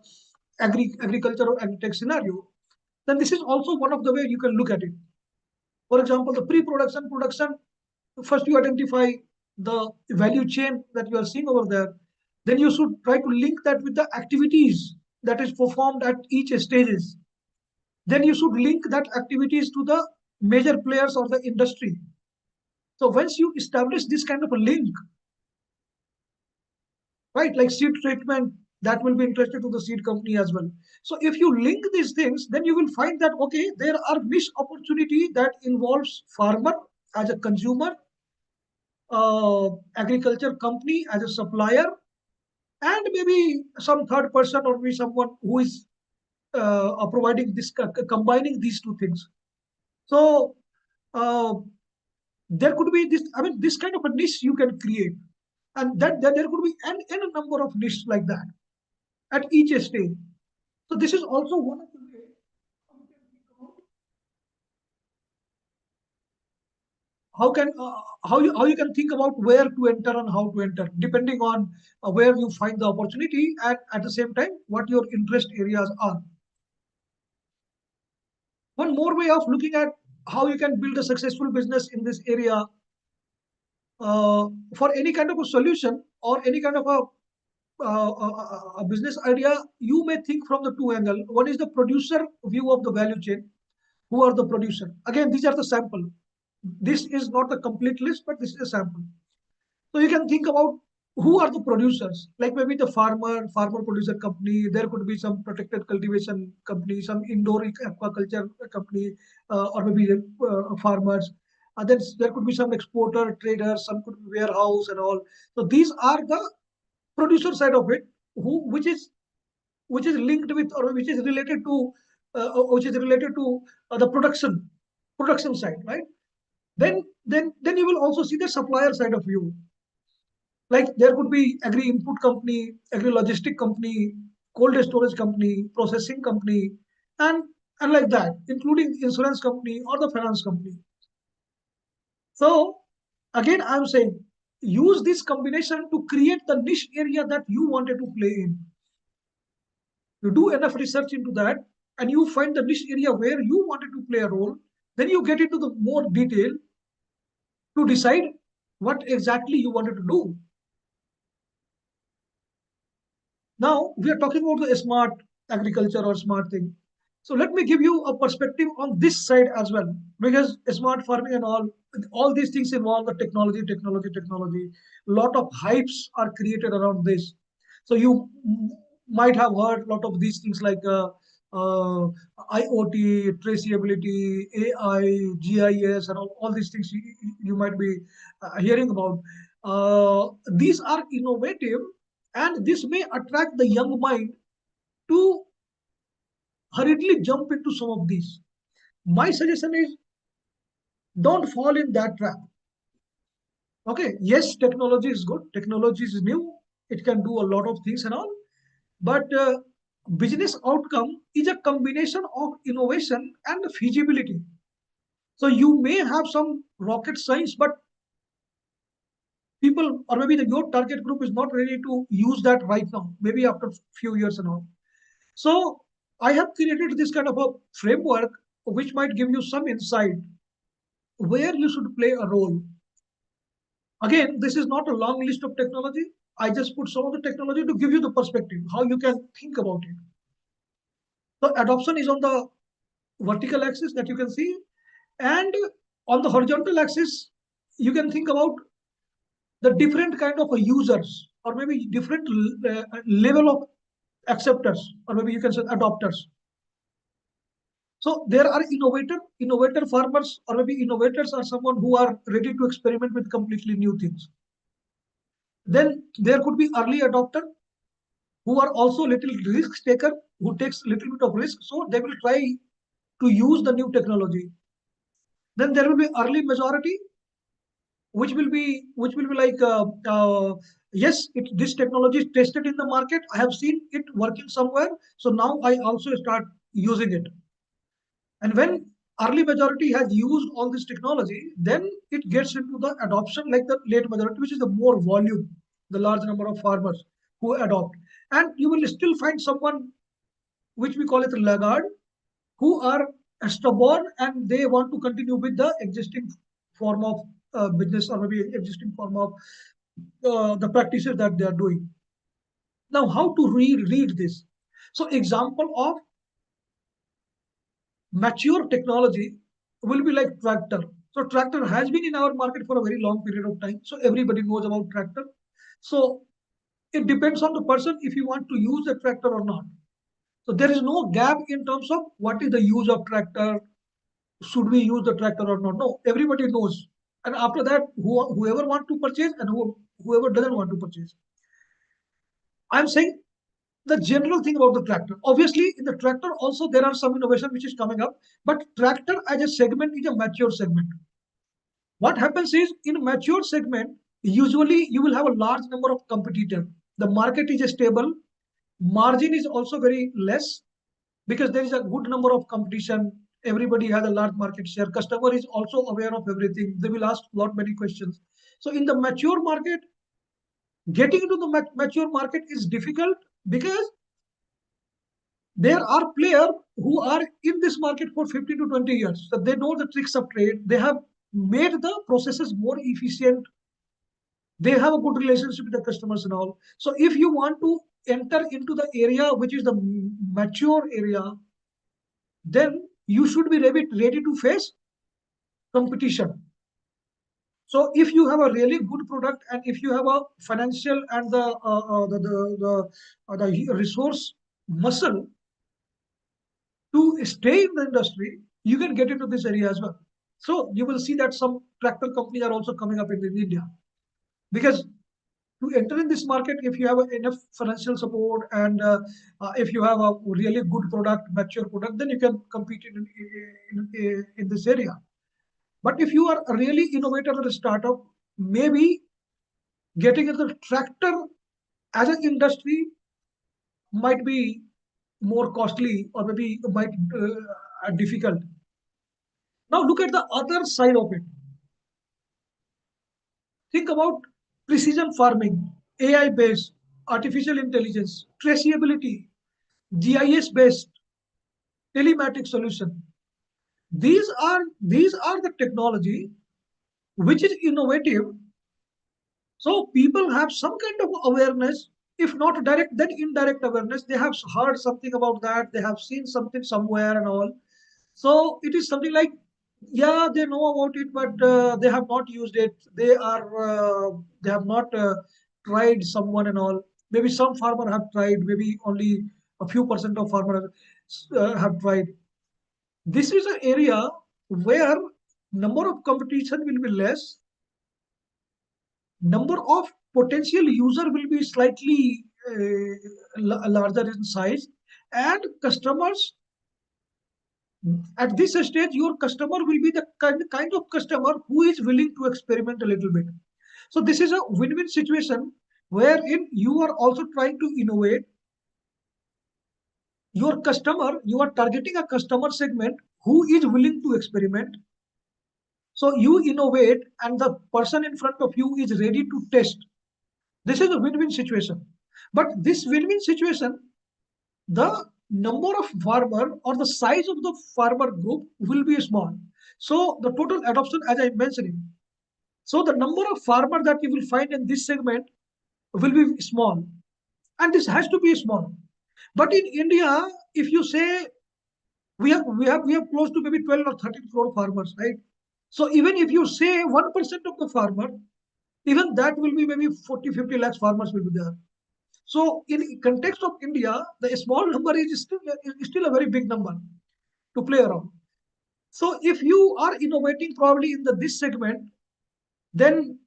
Speaker 2: agriculture or agri-tech scenario, then this is also one of the way you can look at it. For example, the pre-production, production, first you identify the value chain that you are seeing over there. Then you should try to link that with the activities that is performed at each stages. Then you should link that activities to the major players or the industry. So once you establish this kind of a link, right, like seed treatment, that will be interested to the seed company as well. So if you link these things, then you will find that, okay, there are niche opportunity that involves farmer as a consumer, agriculture company as a supplier, and maybe some third person or maybe someone who is providing this, combining these two things. So there could be this, I mean, this kind of a niche you can create, and that there could be a number of niches like that at each stage. So this is also one of the ways how you can think about where to enter and how to enter, depending on where you find the opportunity, and at the same time what your interest areas are. One more way of looking at how you can build a successful business in this area, for any kind of a solution or any kind of a business idea, you may think from the two angles. One is the producer view of the value chain. Who are the producer? Again, these are the sample. This is not the complete list, but this is a sample. So you can think about who are the producers, like maybe the farmer producer company. There could be some protected cultivation company, some indoor aquaculture company, or maybe farmers. And then there could be some exporter traders, some could be warehouse and all. So these are the producer side of it, which is linked with, or which is related to the production side, right? Then you will also see the supplier side of you. Like there could be agri input company, agri logistic company, cold storage company, processing company, and like that, including insurance company or the finance company. So again, I'm saying use this combination to create the niche area that you wanted to play in. You do enough research into that, and you find the niche area where you wanted to play a role. Then you get into the more detail to decide what exactly you wanted to do. Now we are talking about the smart agriculture or smart thing. So let me give you a perspective on this side as well, because smart farming and all these things involve the technology. A lot of hypes are created around this. So you might have heard a lot of these things like IoT, traceability, AI, GIS, and all these things you might be hearing about. These are innovative, and this may attract the young mind to hurriedly jump into some of these. My suggestion is don't fall in that trap. Okay, yes, technology is good, technology is new, it can do a lot of things and all, but business outcome is a combination of innovation and feasibility. So you may have some rocket science, but people, or maybe your target group is not ready to use that right now, maybe after a few years and all. So I have created this kind of a framework which might give you some insight where you should play a role. Again, this is not a long list of technology. I just put some of the technology to give you the perspective, how you can think about it. So adoption is on the vertical axis that you can see. And on the horizontal axis, you can think about the different kind of users, or maybe different level of acceptors, or maybe you can say adopters. So there are innovator farmers, or maybe innovators are someone who are ready to experiment with completely new things. Then there could be early adopter who are also little risk taker, who takes little bit of risk, so they will try to use the new technology. Then there will be early majority, which will be like yes, this technology is tested in the market, I have seen it working somewhere, so now I also start using it. And when early majority has used all this technology, then it gets into the adoption, like the late majority, which is the more volume, the large number of farmers who adopt. And you will still find someone which we call it laggard, who are stubborn and they want to continue with the existing form of business, or maybe existing form of the practices that they are doing. Now, how to read this? So example of mature technology will be like tractor. So tractor has been in our market for a very long period of time. So everybody knows about tractor. So it depends on the person if you want to use the tractor or not. So there is no gap in terms of what is the use of tractor. Should we use the tractor or not? No, everybody knows. And after that, whoever want to purchase and whoever doesn't want to purchase. I'm saying the general thing about the tractor. Obviously, in the tractor also there are some innovation which is coming up, but tractor as a segment is a mature segment. What happens is in a mature segment, usually you will have a large number of competitors. The market is stable, margin is also very less because there is a good number of competition. Everybody has a large market share. Customer is also aware of everything. They will ask lot many questions. So in the mature market, getting into the mature market is difficult because there are players who are in this market for 15 to 20 years. So they know the tricks of trade. They have made the processes more efficient. They have a good relationship with the customers and all. So if you want to enter into the area which is the mature area, then you should be ready to face competition. So if you have a really good product and if you have a financial and the resource muscle to stay in the industry, you can get into this area as well. So you will see that some tractor companies are also coming up in India, because to enter in this market, if you have enough financial support and if you have a really good product, mature product, then you can compete in this area. But if you are a really innovator or a startup, maybe getting into the tractor as an industry might be more costly or maybe might difficult. Now look at the other side of it. Think about precision farming, AI based, artificial intelligence, traceability, GIS based, telematic solution. These are the technology which is innovative. So people have some kind of awareness, if not direct, then indirect awareness. They have heard something about that. They have seen something somewhere and all. So it is something like, yeah, they know about it, but they have not used it. They have not tried someone and all. Maybe some farmer have tried. Maybe only a few percent of farmers have tried. This is an area where number of competition will be less. Number of potential user will be slightly larger in size, and customers at this stage, your customer will be the kind of customer who is willing to experiment a little bit. So this is a win-win situation wherein you are also trying to innovate. Your customer, you are targeting a customer segment who is willing to experiment. So you innovate and the person in front of you is ready to test. This is a win-win situation. But this win-win situation, the number of farmer or the size of the farmer group will be small. So the total adoption, as I mentioned, so the number of farmer that you will find in this segment will be small, and this has to be small. But in India, if you say we have close to maybe 12 or 13 crore farmers, right? So even if you say 1% of the farmer, even that will be maybe 40-50 lakhs farmers will be there. So in context of India, the small number is still a very big number to play around. So if you are innovating probably in this segment, then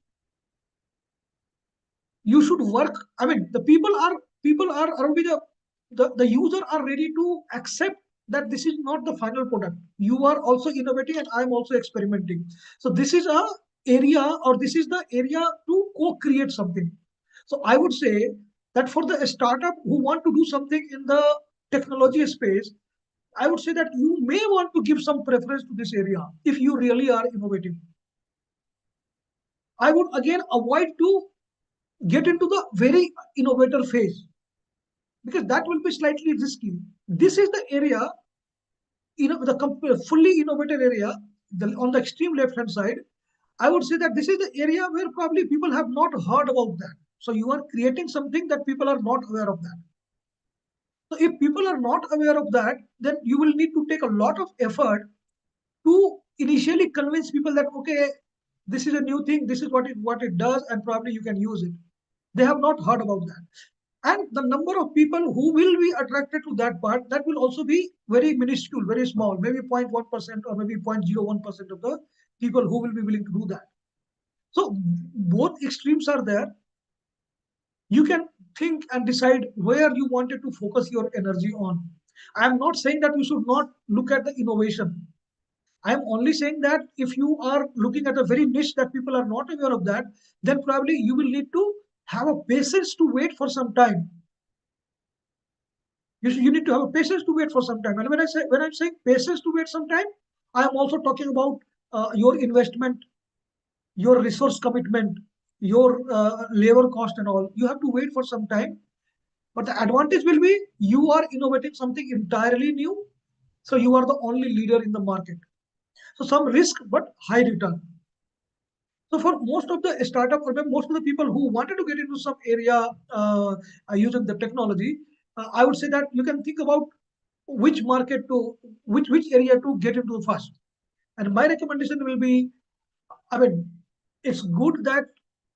Speaker 2: you should work. I mean, the people are the user are ready to accept that this is not the final product. You are also innovating and I'm also experimenting. So this is a area, or this is the area to co-create something. So I would say that for the startup who want to do something in the technology space, I would say that you may want to give some preference to this area if you really are innovative. I would again avoid to get into the very innovator phase, because that will be slightly risky. This is the area, the fully innovative area, on the extreme left hand side. I would say that this is the area where probably people have not heard about that. So you are creating something that people are not aware of that. So if people are not aware of that, then you will need to take a lot of effort to initially convince people that, okay, this is a new thing, this is what it does, and probably you can use it. They have not heard about that. And the number of people who will be attracted to that part, that will also be very minuscule, very small, maybe 0.1% or maybe 0.01% of the people who will be willing to do that. So both extremes are there. You can think and decide where you wanted to focus your energy on. I am not saying that you should not look at the innovation. I am only saying that if you are looking at a very niche that people are not aware of that, then probably you will need to have a patience to wait for some time. You need to have a patience to wait for some time. And when I'm saying patience to wait some time, I am also talking about your investment, your resource commitment, your labor cost and all. You have to wait for some time. But the advantage will be you are innovating something entirely new. So you are the only leader in the market. So some risk, but high return. So for most of the startup or most of the people who wanted to get into some area using the technology, I would say that you can think about which market to which area to get into first. And my recommendation will be, I mean, it's good that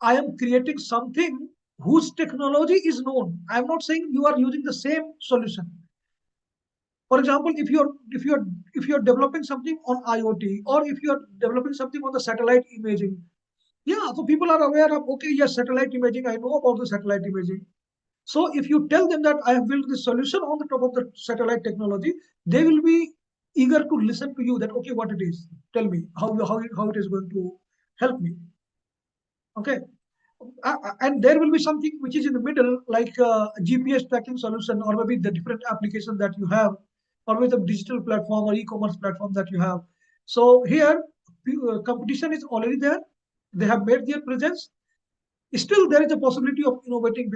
Speaker 2: I am creating something whose technology is known. I'm not saying you are using the same solution. For example, if you're developing something on IoT, or if you're developing something on the satellite imaging, yeah, so people are aware of, okay, yes, satellite imaging, I know about the satellite imaging. So if you tell them that I have built this solution on the top of the satellite technology, they will be eager to listen to you that, okay, what it is, tell me how it is going to help me. Okay. And there will be something which is in the middle, like GPS tracking solution, or maybe the different application that you have, or with a digital platform or e-commerce platform that you have. So here, competition is already there. They have made their presence. Still, there is a possibility of innovating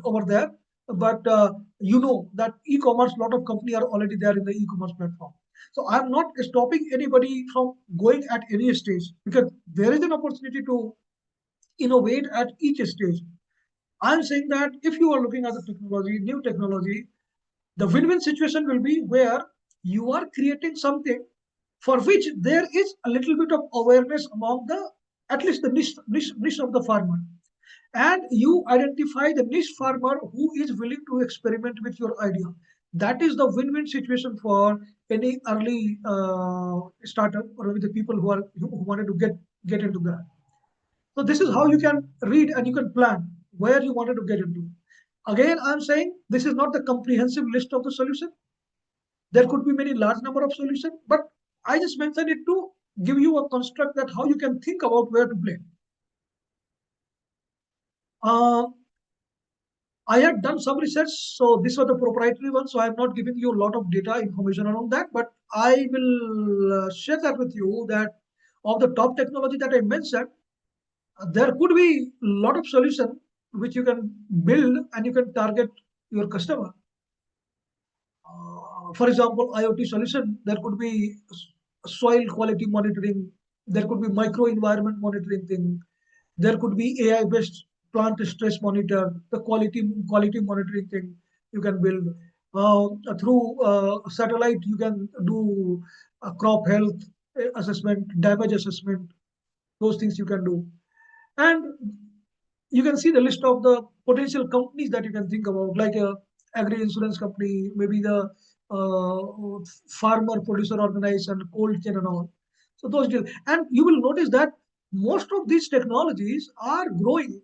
Speaker 2: over there. But you know that e-commerce, lot of company are already there in the e-commerce platform. So I'm not stopping anybody from going at any stage, because there is an opportunity to innovate at each stage. I'm saying that if you are looking at the technology, new technology, the win-win situation will be where you are creating something for which there is a little bit of awareness among the, at least the niche of the farmer. And you identify the niche farmer who is willing to experiment with your idea. That is the win-win situation for any early startup, or with the people who wanted to get into that. So this is how you can read and you can plan where you wanted to get into. Again, I'm saying this is not the comprehensive list of the solution. There could be many large number of solutions, but I just mentioned it to give you a construct that how you can think about where to play. I had done some research, so this was the proprietary one, so I'm not giving you a lot of data information around that, but I will share that with you that of the top technology that I mentioned, there could be a lot of solution which you can build and you can target your customer. For example, IoT solution, there could be soil quality monitoring, there could be micro environment monitoring thing, there could be AI-based plant stress monitor, the quality monitoring thing you can build. Through satellite, you can do crop health assessment, damage assessment, those things you can do. And you can see the list of the potential companies that you can think about, like a agri insurance company, maybe the farmer producer organization, cold chain and all. So those deals. And you will notice that most of these technologies are growing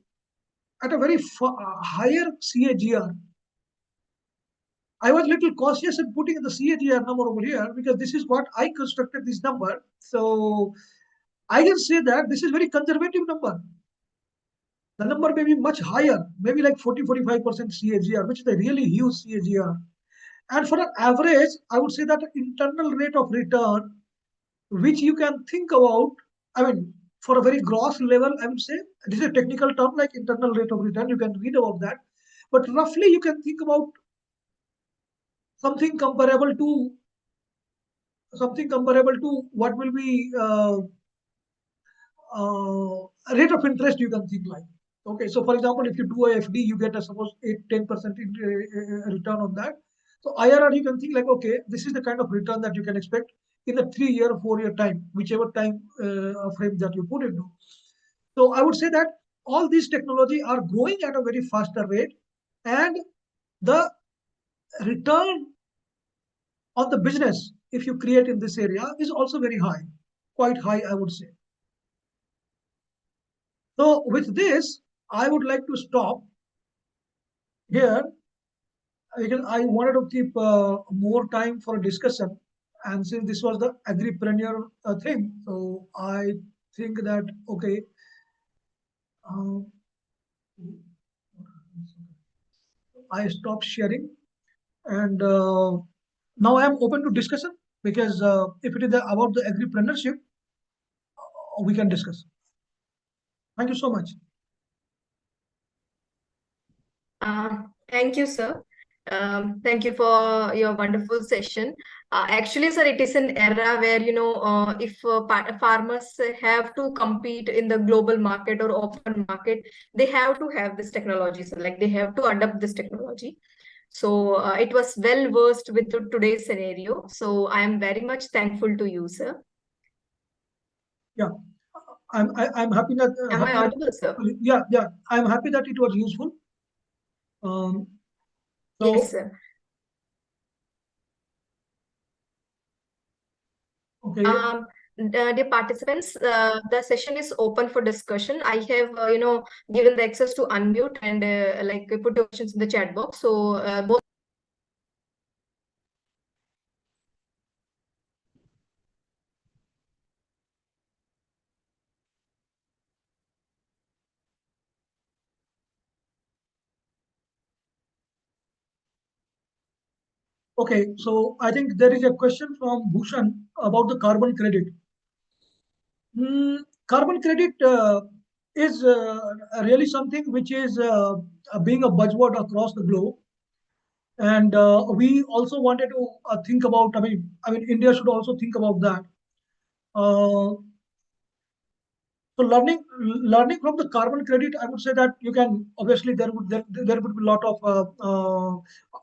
Speaker 2: at a very higher CAGR. I was a little cautious in putting the CAGR number over here because this is what I constructed this number. So I can say that this is very conservative number. The number may be much higher, maybe like 40-45% CAGR, which is a really huge CAGR. And for an average, I would say that internal rate of return, which you can think about, I mean, for a very gross level, I would say, this is a technical term like internal rate of return, you can read about that. But roughly, you can think about something comparable to what will be rate of interest you can think like. Okay, so for example, if you do a FD, you get a suppose 8-10% return on that. So IRR, you can think like, okay, this is the kind of return that you can expect in a 3-year, 4-year time, whichever time frame that you put into. So I would say that all these technology are growing at a very faster rate, and the return on the business, if you create in this area, is also very high, quite high, I would say. So with this, I would like to stop here, because I wanted to keep more time for a discussion, and since this was the agripreneur thing, so I think that okay. Uh, I stopped sharing, and now I am open to discussion, because if it is about the agripreneurship, we can discuss. Thank you so much.
Speaker 1: Thank you, sir. Thank you for your wonderful session. Actually, sir, it is an era where, if farmers have to compete in the global market or open market, they have to have this technology. So, like, they have to adopt this technology. So, it was well versed with today's scenario. So, I am very much thankful to you, sir.
Speaker 2: Yeah, I'm happy that.
Speaker 1: Am I audible, sir?
Speaker 2: Yeah. I'm happy that it was useful.
Speaker 1: Yes, sir.
Speaker 2: Okay.
Speaker 1: Dear participants, the session is open for discussion. I have, given the access to unmute and put your questions in the chat box. So both.
Speaker 2: Okay, so I think there is a question from Bhushan about the carbon credit. Carbon credit is really something which is being a buzzword across the globe, and we also wanted to think about. I mean, India should also think about that. Uh, So learning from the carbon credit, I would say that you can obviously there would be a lot of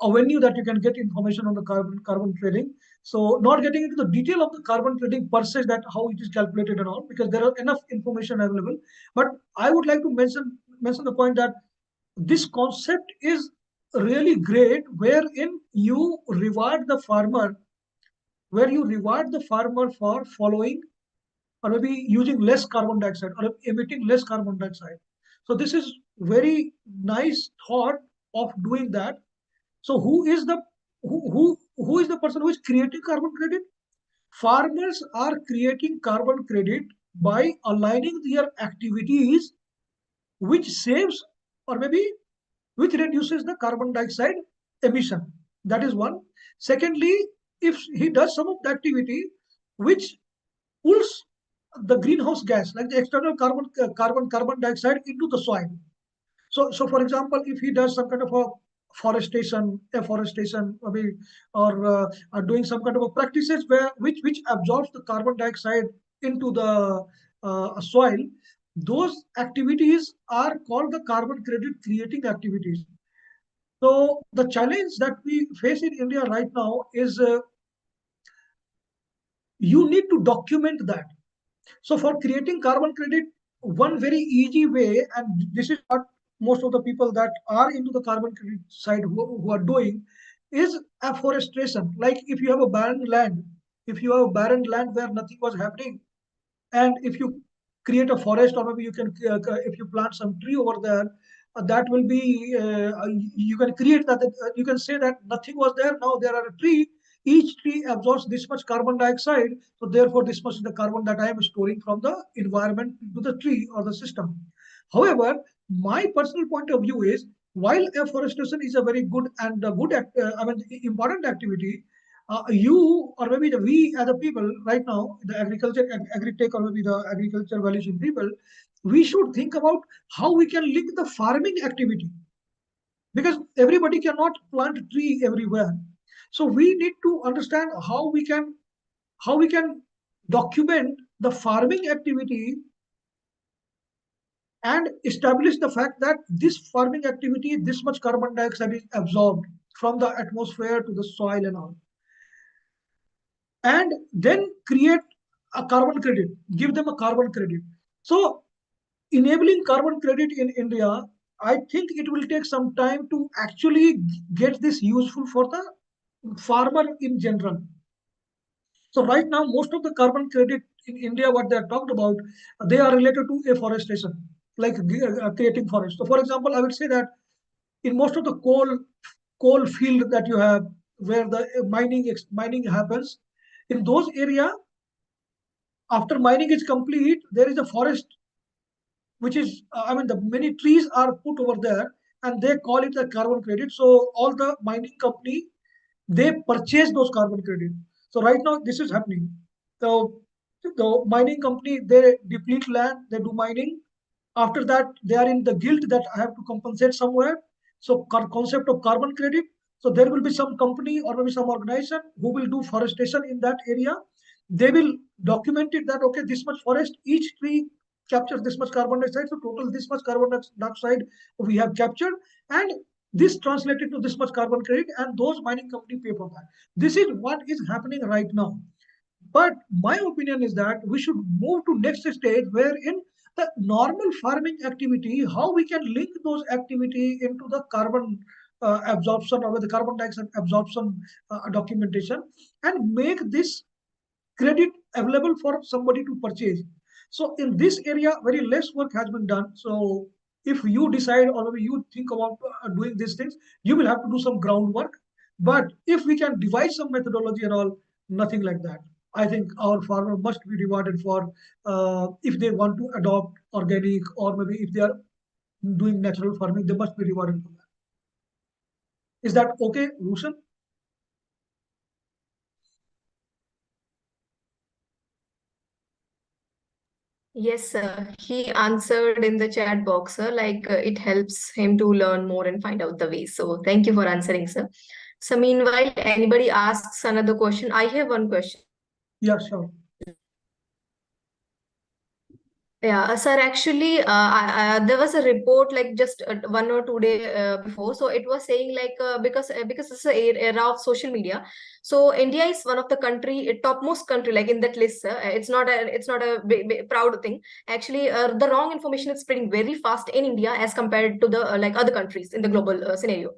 Speaker 2: a venue that you can get information on the carbon trading. So not getting into the detail of the carbon trading per se, that how it is calculated and all, because there are enough information available. But I would like to mention the point that this concept is really great, wherein you reward the farmer, for following or maybe using less carbon dioxide or emitting less carbon dioxide. So this is very nice thought of doing that. So who is the person who is creating carbon credit? Farmers are creating carbon credit by aligning their activities which saves or maybe which reduces the carbon dioxide emission. That is one. Secondly, if he does some of the activity which pulls the greenhouse gas, like the external carbon dioxide, into the soil. So for example, if he does some kind of a afforestation, maybe, or doing some kind of a practices which absorbs the carbon dioxide into the soil, those activities are called the carbon credit creating activities. So the challenge that we face in India right now is you need to document that. So for creating carbon credit, one very easy way, and this is what most of the people that are into the carbon credit side who are doing, is afforestation. Like if you have a barren land, where nothing was happening, and if you create a forest, or maybe you can if you plant some tree over there, that will be you can create that, you can say that nothing was there, now there are a tree, each tree absorbs this much carbon dioxide, so therefore this much is the carbon that I am storing from the environment to the tree or the system. However, my personal point of view is, while afforestation is a very good and important activity, you or maybe we as a people right now, the agri-tech, or maybe the agriculture valuation people, we should think about how we can link the farming activity, because everybody cannot plant a tree everywhere. So we need to understand how we can document the farming activity and establish the fact that this farming activity, this much carbon dioxide is absorbed from the atmosphere to the soil and all, and then create a carbon credit, give them a carbon credit. So enabling carbon credit in India, I think it will take some time to actually get this useful for the farmer in general. So right now, most of the carbon credit in India, what they are talked about, they are related to afforestation, like creating forest. So for example, I would say that in most of the coal field that you have, where the mining happens, in those area, after mining is complete, there is a forest which is, I mean, the many trees are put over there, and they call it a carbon credit. So all the mining company, they purchase those carbon credit. So right now this is happening. So the mining company, they deplete land, they do mining. After that, they are in the guilt that I have to compensate somewhere. So concept of carbon credit. So there will be some company or maybe some organization who will do forestation in that area. They will document it that okay, this much forest, each tree captures this much carbon dioxide. So total this much carbon dioxide we have captured, and this translated to this much carbon credit, and those mining company pay for that. This is what is happening right now. But my opinion is that we should move to next stage wherein the normal farming activity, how we can link those activity into the carbon absorption or the carbon dioxide absorption documentation, and make this credit available for somebody to purchase. So in this area, very less work has been done. So if you decide or maybe you think about doing these things, you will have to do some groundwork. But if we can devise some methodology and all, nothing like that. I think our farmer must be rewarded for if they want to adopt organic or maybe if they are doing natural farming, they must be rewarded for that. Is that okay, Rushan?
Speaker 1: Yes, sir. He answered in the chat box, sir, like it helps him to learn more and find out the ways. So thank you for answering, sir. So meanwhile, anybody asks another question? I have one question.
Speaker 2: Yeah, sure.
Speaker 1: Yeah, sir, actually, there was a report like just 1 or 2 days before. So it was saying like because it's a era of social media. So India is one of the topmost country like in that list, sir. It's not a proud thing. Actually, the wrong information is spreading very fast in India as compared to the like other countries in the global scenario.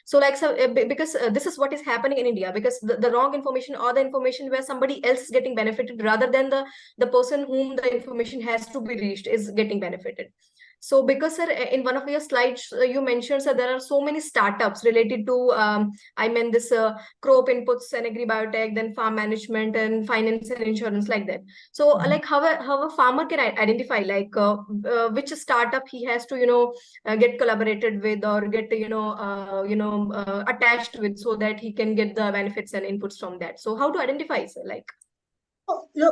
Speaker 1: So like so because this is what is happening in India, because the wrong information or the information where somebody else is getting benefited rather than the person whom the information has to be reached is getting benefited. So because sir, in one of your slides you mentioned, sir, there are so many startups related to I mean this crop inputs and agribiotech, then farm management and finance and insurance like that. So like how a farmer can identify like which startup he has to get collaborated with or get attached with, so that he can get the benefits and inputs from that. So how to identify, sir, like
Speaker 2: Yeah,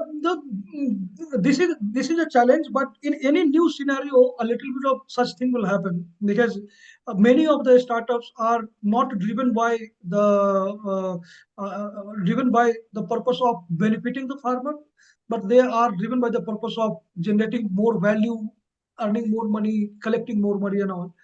Speaker 2: this is a challenge, but in any new scenario, a little bit of such thing will happen because many of the startups are not driven by the purpose of benefiting the farmer, but they are driven by the purpose of generating more value, earning more money, collecting more money, and all.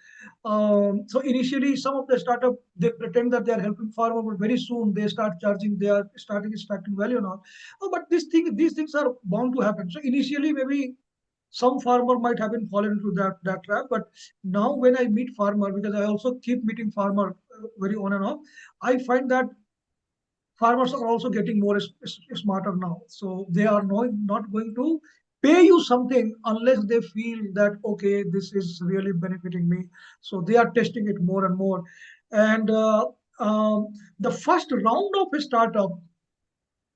Speaker 2: So initially, some of the startup, they pretend that they are helping farmer, but very soon they start charging. They are starting extracting value and all. Oh, but these things are bound to happen. So initially, maybe some farmer might have been fallen into that trap. But now, when I meet farmer, because I also keep meeting farmer very on and off, I find that farmers are also getting more smarter now. So they are not going to pay you something unless they feel that okay, this is really benefiting me. So they are testing it more and more. And the first round of a startup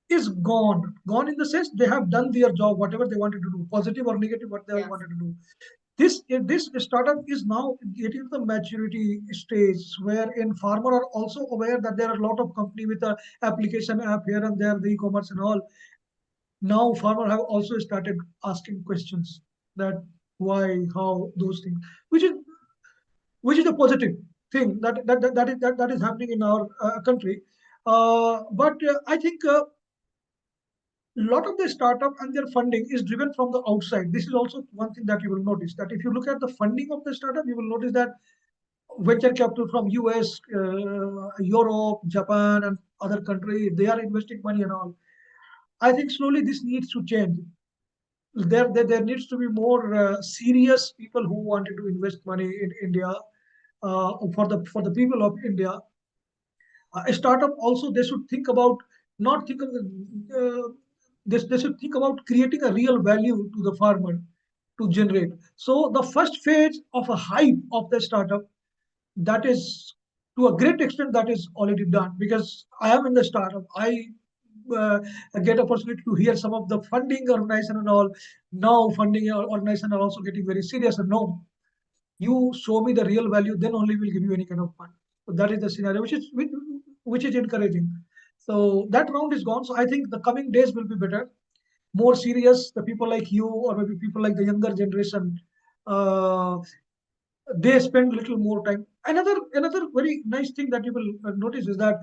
Speaker 2: is gone in the sense they have done their job, whatever they wanted to do, positive or negative, what they
Speaker 1: yeah.
Speaker 2: wanted to do. This startup is now getting to the maturity stage wherein farmer are also aware that there are a lot of company with a application app here and there, the e-commerce and all. Now farmer have also started asking questions that why, how, those things, which is a positive thing that is happening in our country. But I think a lot of the startup and their funding is driven from the outside. This is also one thing that you will notice, that if you look at the funding of the startup, you will notice that venture capital from US, Europe, Japan, and other countries, they are investing money and all. I think slowly this needs to change. There needs to be more serious people who wanted to invest money in India, for the people of India. A startup also, they should think about, not think of they should think about creating a real value to the farmer to generate. So the first phase of a hype of the startup, that is to a great extent that is already done, because I am in the startup. I uh, get opportunity to hear some of the funding organization and all. Now funding organization are also getting very serious, and no, you show me the real value, then only we'll give you any kind of fund. So that is the scenario, which is encouraging. So that round is gone. So I think the coming days will be better, more serious. The people like you, or maybe people like the younger generation, uh, they spend little more time. Another very nice thing that you will notice is that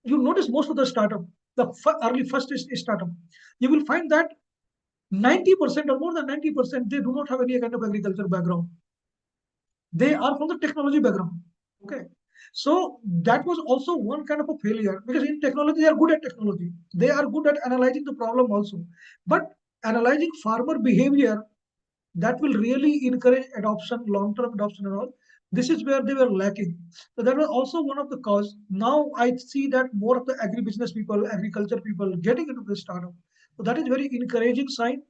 Speaker 2: you notice most of the startup, the early first is startup, you will find that 90% or more than 90%, they do not have any kind of agriculture background. They are from the technology background. Okay. So that was also one kind of a failure, because in technology, they are good at technology. They are good at analyzing the problem also. But analyzing farmer behavior, that will really encourage adoption, long-term adoption and all. This is where they were lacking. So that was also one of the cause. Now I see that more of the agribusiness people, agriculture people getting into this startup. So that is very encouraging sign,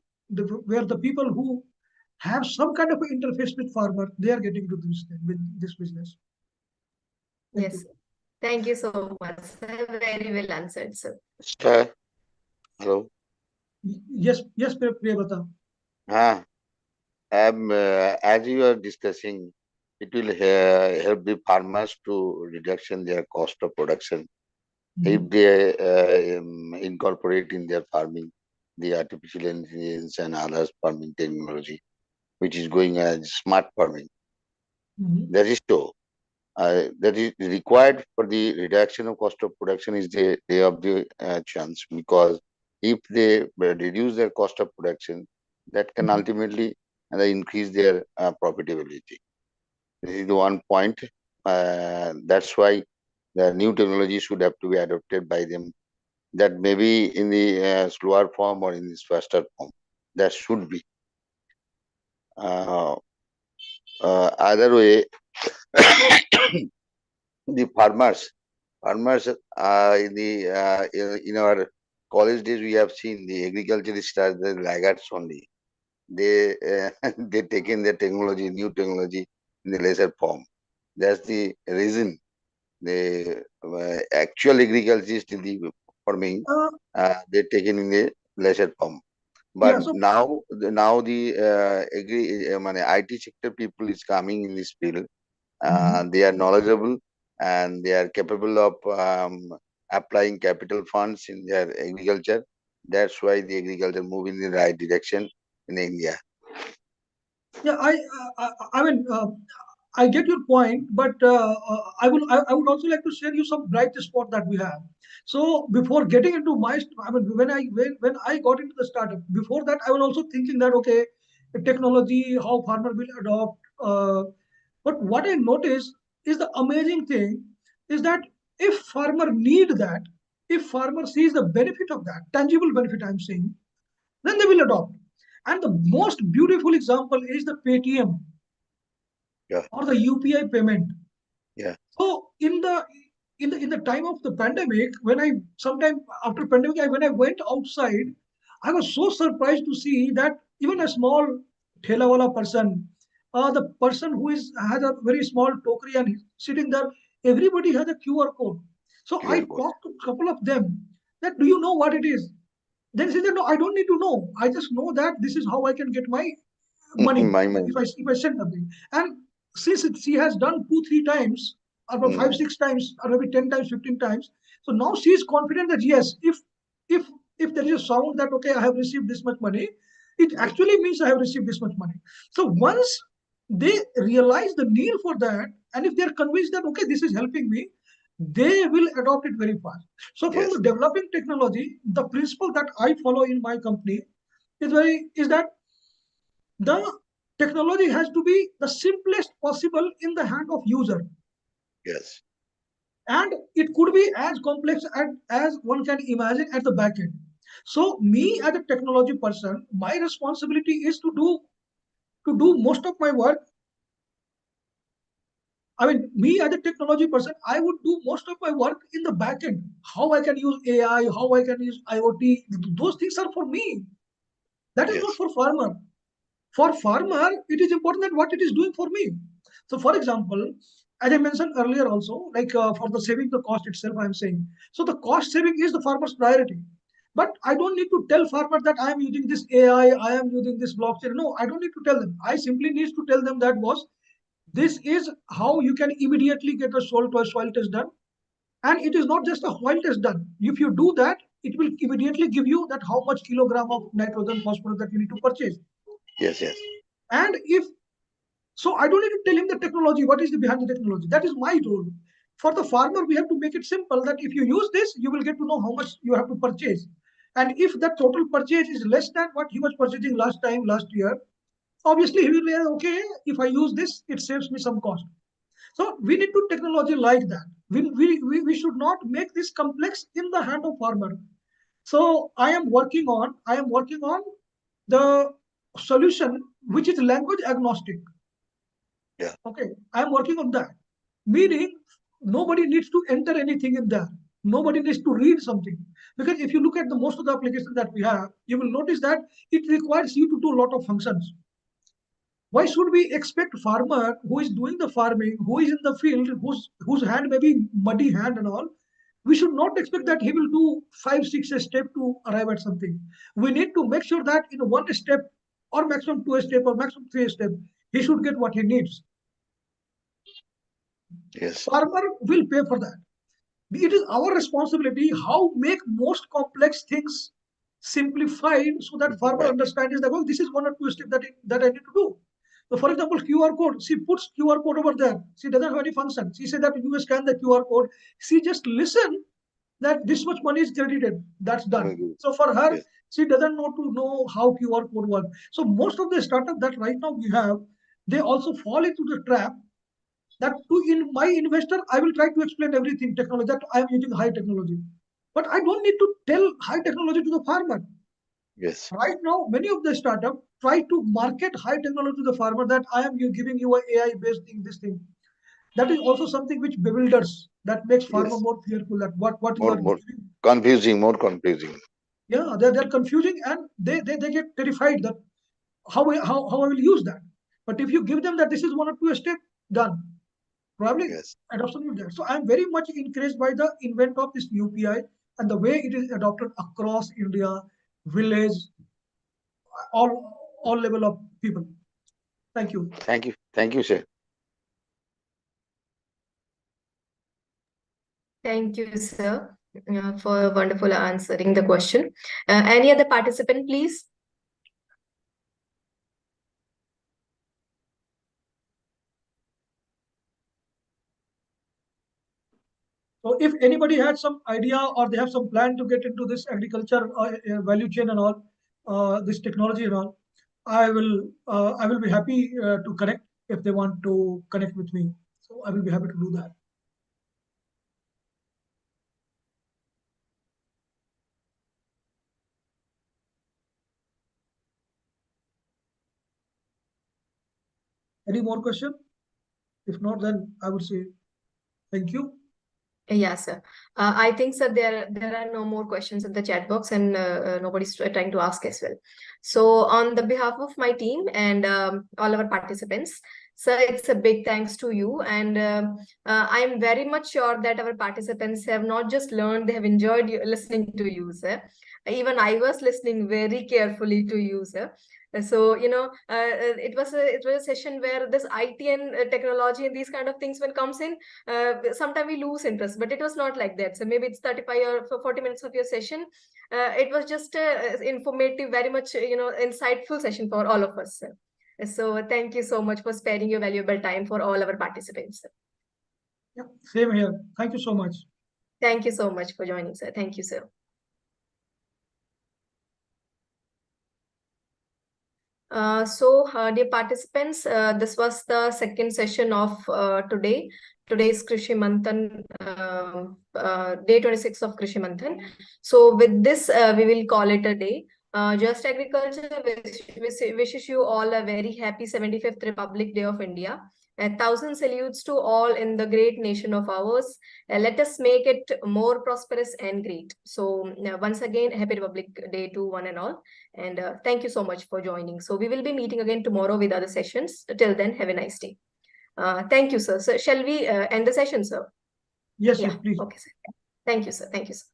Speaker 2: where the people who have some kind of interface with farmer, they are getting to this business. Thank
Speaker 1: Yes.
Speaker 2: you.
Speaker 1: Thank you so much, sir. Very well answered, sir.
Speaker 5: Sir, hello.
Speaker 2: Yes, Priyavata.
Speaker 5: Ah, as you are discussing, it will help the farmers to reduction their cost of production if they incorporate in their farming the artificial intelligence and others farming technology, which is going as smart farming. That is so. That is required for the reduction of cost of production is the day of the chance, because if they reduce their cost of production, that can ultimately increase their profitability. This is the one point. That's why the new technology should have to be adopted by them. That maybe in the slower form or in this faster form. That should be. Other way, the farmers in our college days, we have seen the agriculture stars, the laggards only. They they take in the technology, new technology in the lesser form. That's the reason the actual agriculture in the farming, they taken in the lesser form. But
Speaker 2: Yeah. So
Speaker 5: now the IT sector people is coming in this field. They are knowledgeable and they are capable of applying capital funds in their agriculture. That's why the agriculture move in the right direction in India.
Speaker 2: yeah, I mean, I get your point, but I would also like to share you some bright spot that we have. So before getting into I mean, when I got into the startup, before that, I was also thinking that, okay, the technology, how farmer will adopt. But what I noticed is the amazing thing is that if farmer need that, if farmer sees the benefit of that, tangible benefit I'm saying, then they will adopt. And the most beautiful example is the Paytm
Speaker 5: Yeah,
Speaker 2: or the UPI payment.
Speaker 5: yeah,
Speaker 2: So in the time of the pandemic, when I sometime after pandemic, when I went outside, I was so surprised to see that even a small thelawala person, the person who is has a very small tokri and he's sitting there, everybody has a QR code. So I
Speaker 5: QR code.
Speaker 2: talked to a couple of them that, do you know what it is? Then she said, no, I don't need to know. I just know that this is how I can get my money
Speaker 5: My mind.
Speaker 2: if I send something. And since she has done 2-3 times, or about 5-6 times, or maybe 10 times, 15 times, so now she is confident that yes, if if there is a sound that, okay, I have received this much money, it actually means I have received this much money. So once they realize the need for that, and if they are convinced that, okay, this is helping me, they will adopt it very fast. So from
Speaker 5: Yes,
Speaker 2: the developing technology, the principle that I follow in my company is that the technology has to be the simplest possible in the hand of user,
Speaker 5: yes,
Speaker 2: and it could be as complex as one can imagine at the back end. So me as a technology person, my responsibility is to do most of my work. I mean, me as a technology person, I would do most of my work in the back end. How I can use AI, how I can use IoT, those things are for me. That is not
Speaker 5: yes,
Speaker 2: for farmer. For farmer, it is important that what it is doing for me. So for example, as I mentioned earlier also, like for the saving the cost itself, I'm saying. So the cost saving is the farmer's priority. But I don't need to tell farmer that I am using this AI, I am using this blockchain. No, I don't need to tell them. I simply need to tell them that, boss, this is how you can immediately get a soil test done. And it is not just a soil test done. If you do that, it will immediately give you that how much kilogram of nitrogen, phosphorus that you need to purchase.
Speaker 5: Yes, yes.
Speaker 2: And if so, I don't need to tell him the technology, what is the behind the technology. That is my role. For the farmer, we have to make it simple that if you use this, you will get to know how much you have to purchase. And if the total purchase is less than what he was purchasing last year, obviously he will say, okay, if I use this, it saves me some cost. So we need to technology like that. We should not make this complex in the hand of farmer. So I am working on the solution which is language agnostic.
Speaker 5: Yeah.
Speaker 2: Okay, I am working on that. Meaning nobody needs to enter anything in there. Nobody needs to read something. Because if you look at the most of the applications that we have, you will notice that it requires you to do a lot of functions. Why should we expect farmer who is doing the farming, who is in the field, whose hand may be muddy hand and all? We should not expect that he will do 5-6 steps to arrive at something. We need to make sure that in one step or maximum 2 steps or maximum 3 steps, he should get what he needs.
Speaker 5: Yes.
Speaker 2: Farmer will pay for that. It is our responsibility how make most complex things simplified so that farmer understands that, well, this is 1 or 2 steps that I need to do. So for example, QR code, she puts QR code over there. She doesn't have any function. She said that you scan the QR code. She just listen that this much money is credited. That's done. So for her,
Speaker 5: Yes.
Speaker 2: she doesn't know how QR code works. So most of the startup that right now we have, they also fall into the trap that in my investor, I will try to explain everything technology that I am using high technology. But I don't need to tell high technology to the farmer.
Speaker 5: Yes.
Speaker 2: Right now, many of the startups try to market high technology to the farmer that I am giving you an AI based thing, this thing. That is also something which bewilders, that makes farmer more fearful that what you are
Speaker 5: more
Speaker 2: giving.
Speaker 5: confusing.
Speaker 2: Yeah, they're confusing and they get terrified that how I will use that. But if you give them that this is 1 or 2 steps, done. Probably
Speaker 5: Yes.
Speaker 2: adoption will there. So I'm very much encouraged by the invent of this UPI and the way it is adopted across India, village, all level of people. Thank you.
Speaker 5: Thank you, sir.
Speaker 1: Thank you, sir, for wonderful answering the question. Any other participant, please?
Speaker 2: So if anybody had some idea or they have some plan to get into this agriculture value chain and all, this technology and all, I will be happy to connect if they want to connect with me. So I will be happy to do that. Any more question? If not, then I would say thank you.
Speaker 1: Yeah, sir. I think, sir, there are no more questions in the chat box, and nobody's trying to ask as well. So on the behalf of my team and all our participants, sir, it's a big thanks to you. And I am very much sure that our participants have not just learned, they have enjoyed listening to you, sir. Even I was listening very carefully to you, sir. So, it was a session where this IT and technology and these kind of things when comes in, sometimes we lose interest, but it was not like that. So maybe it's 35 or 40 minutes of your session. It was just informative, very much, insightful session for all of us, sir. So thank you so much for sparing your valuable time for all our participants, sir.
Speaker 2: Yeah, same here. Thank you so much.
Speaker 1: Thank you so much for joining, sir. Thank you, sir. Dear participants, this was the second session of today. Today's Krishi Manthan, day 26 of Krishi Manthan. So with this, we will call it a day. Just Agriculture wishes you all a very happy 75th Republic Day of India. 1,000 salutes to all in the great nation of ours. Let us make it more prosperous and great. So once again, happy Republic Day to one and all. And thank you so much for joining. So we will be meeting again tomorrow with other sessions. Till then, have a nice day. Thank you, sir. So shall we end the session, sir?
Speaker 2: Yes,
Speaker 1: Yeah.
Speaker 2: yes, please.
Speaker 1: Okay, sir. Thank you, sir. Thank you, sir.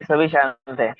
Speaker 7: सभी शांत है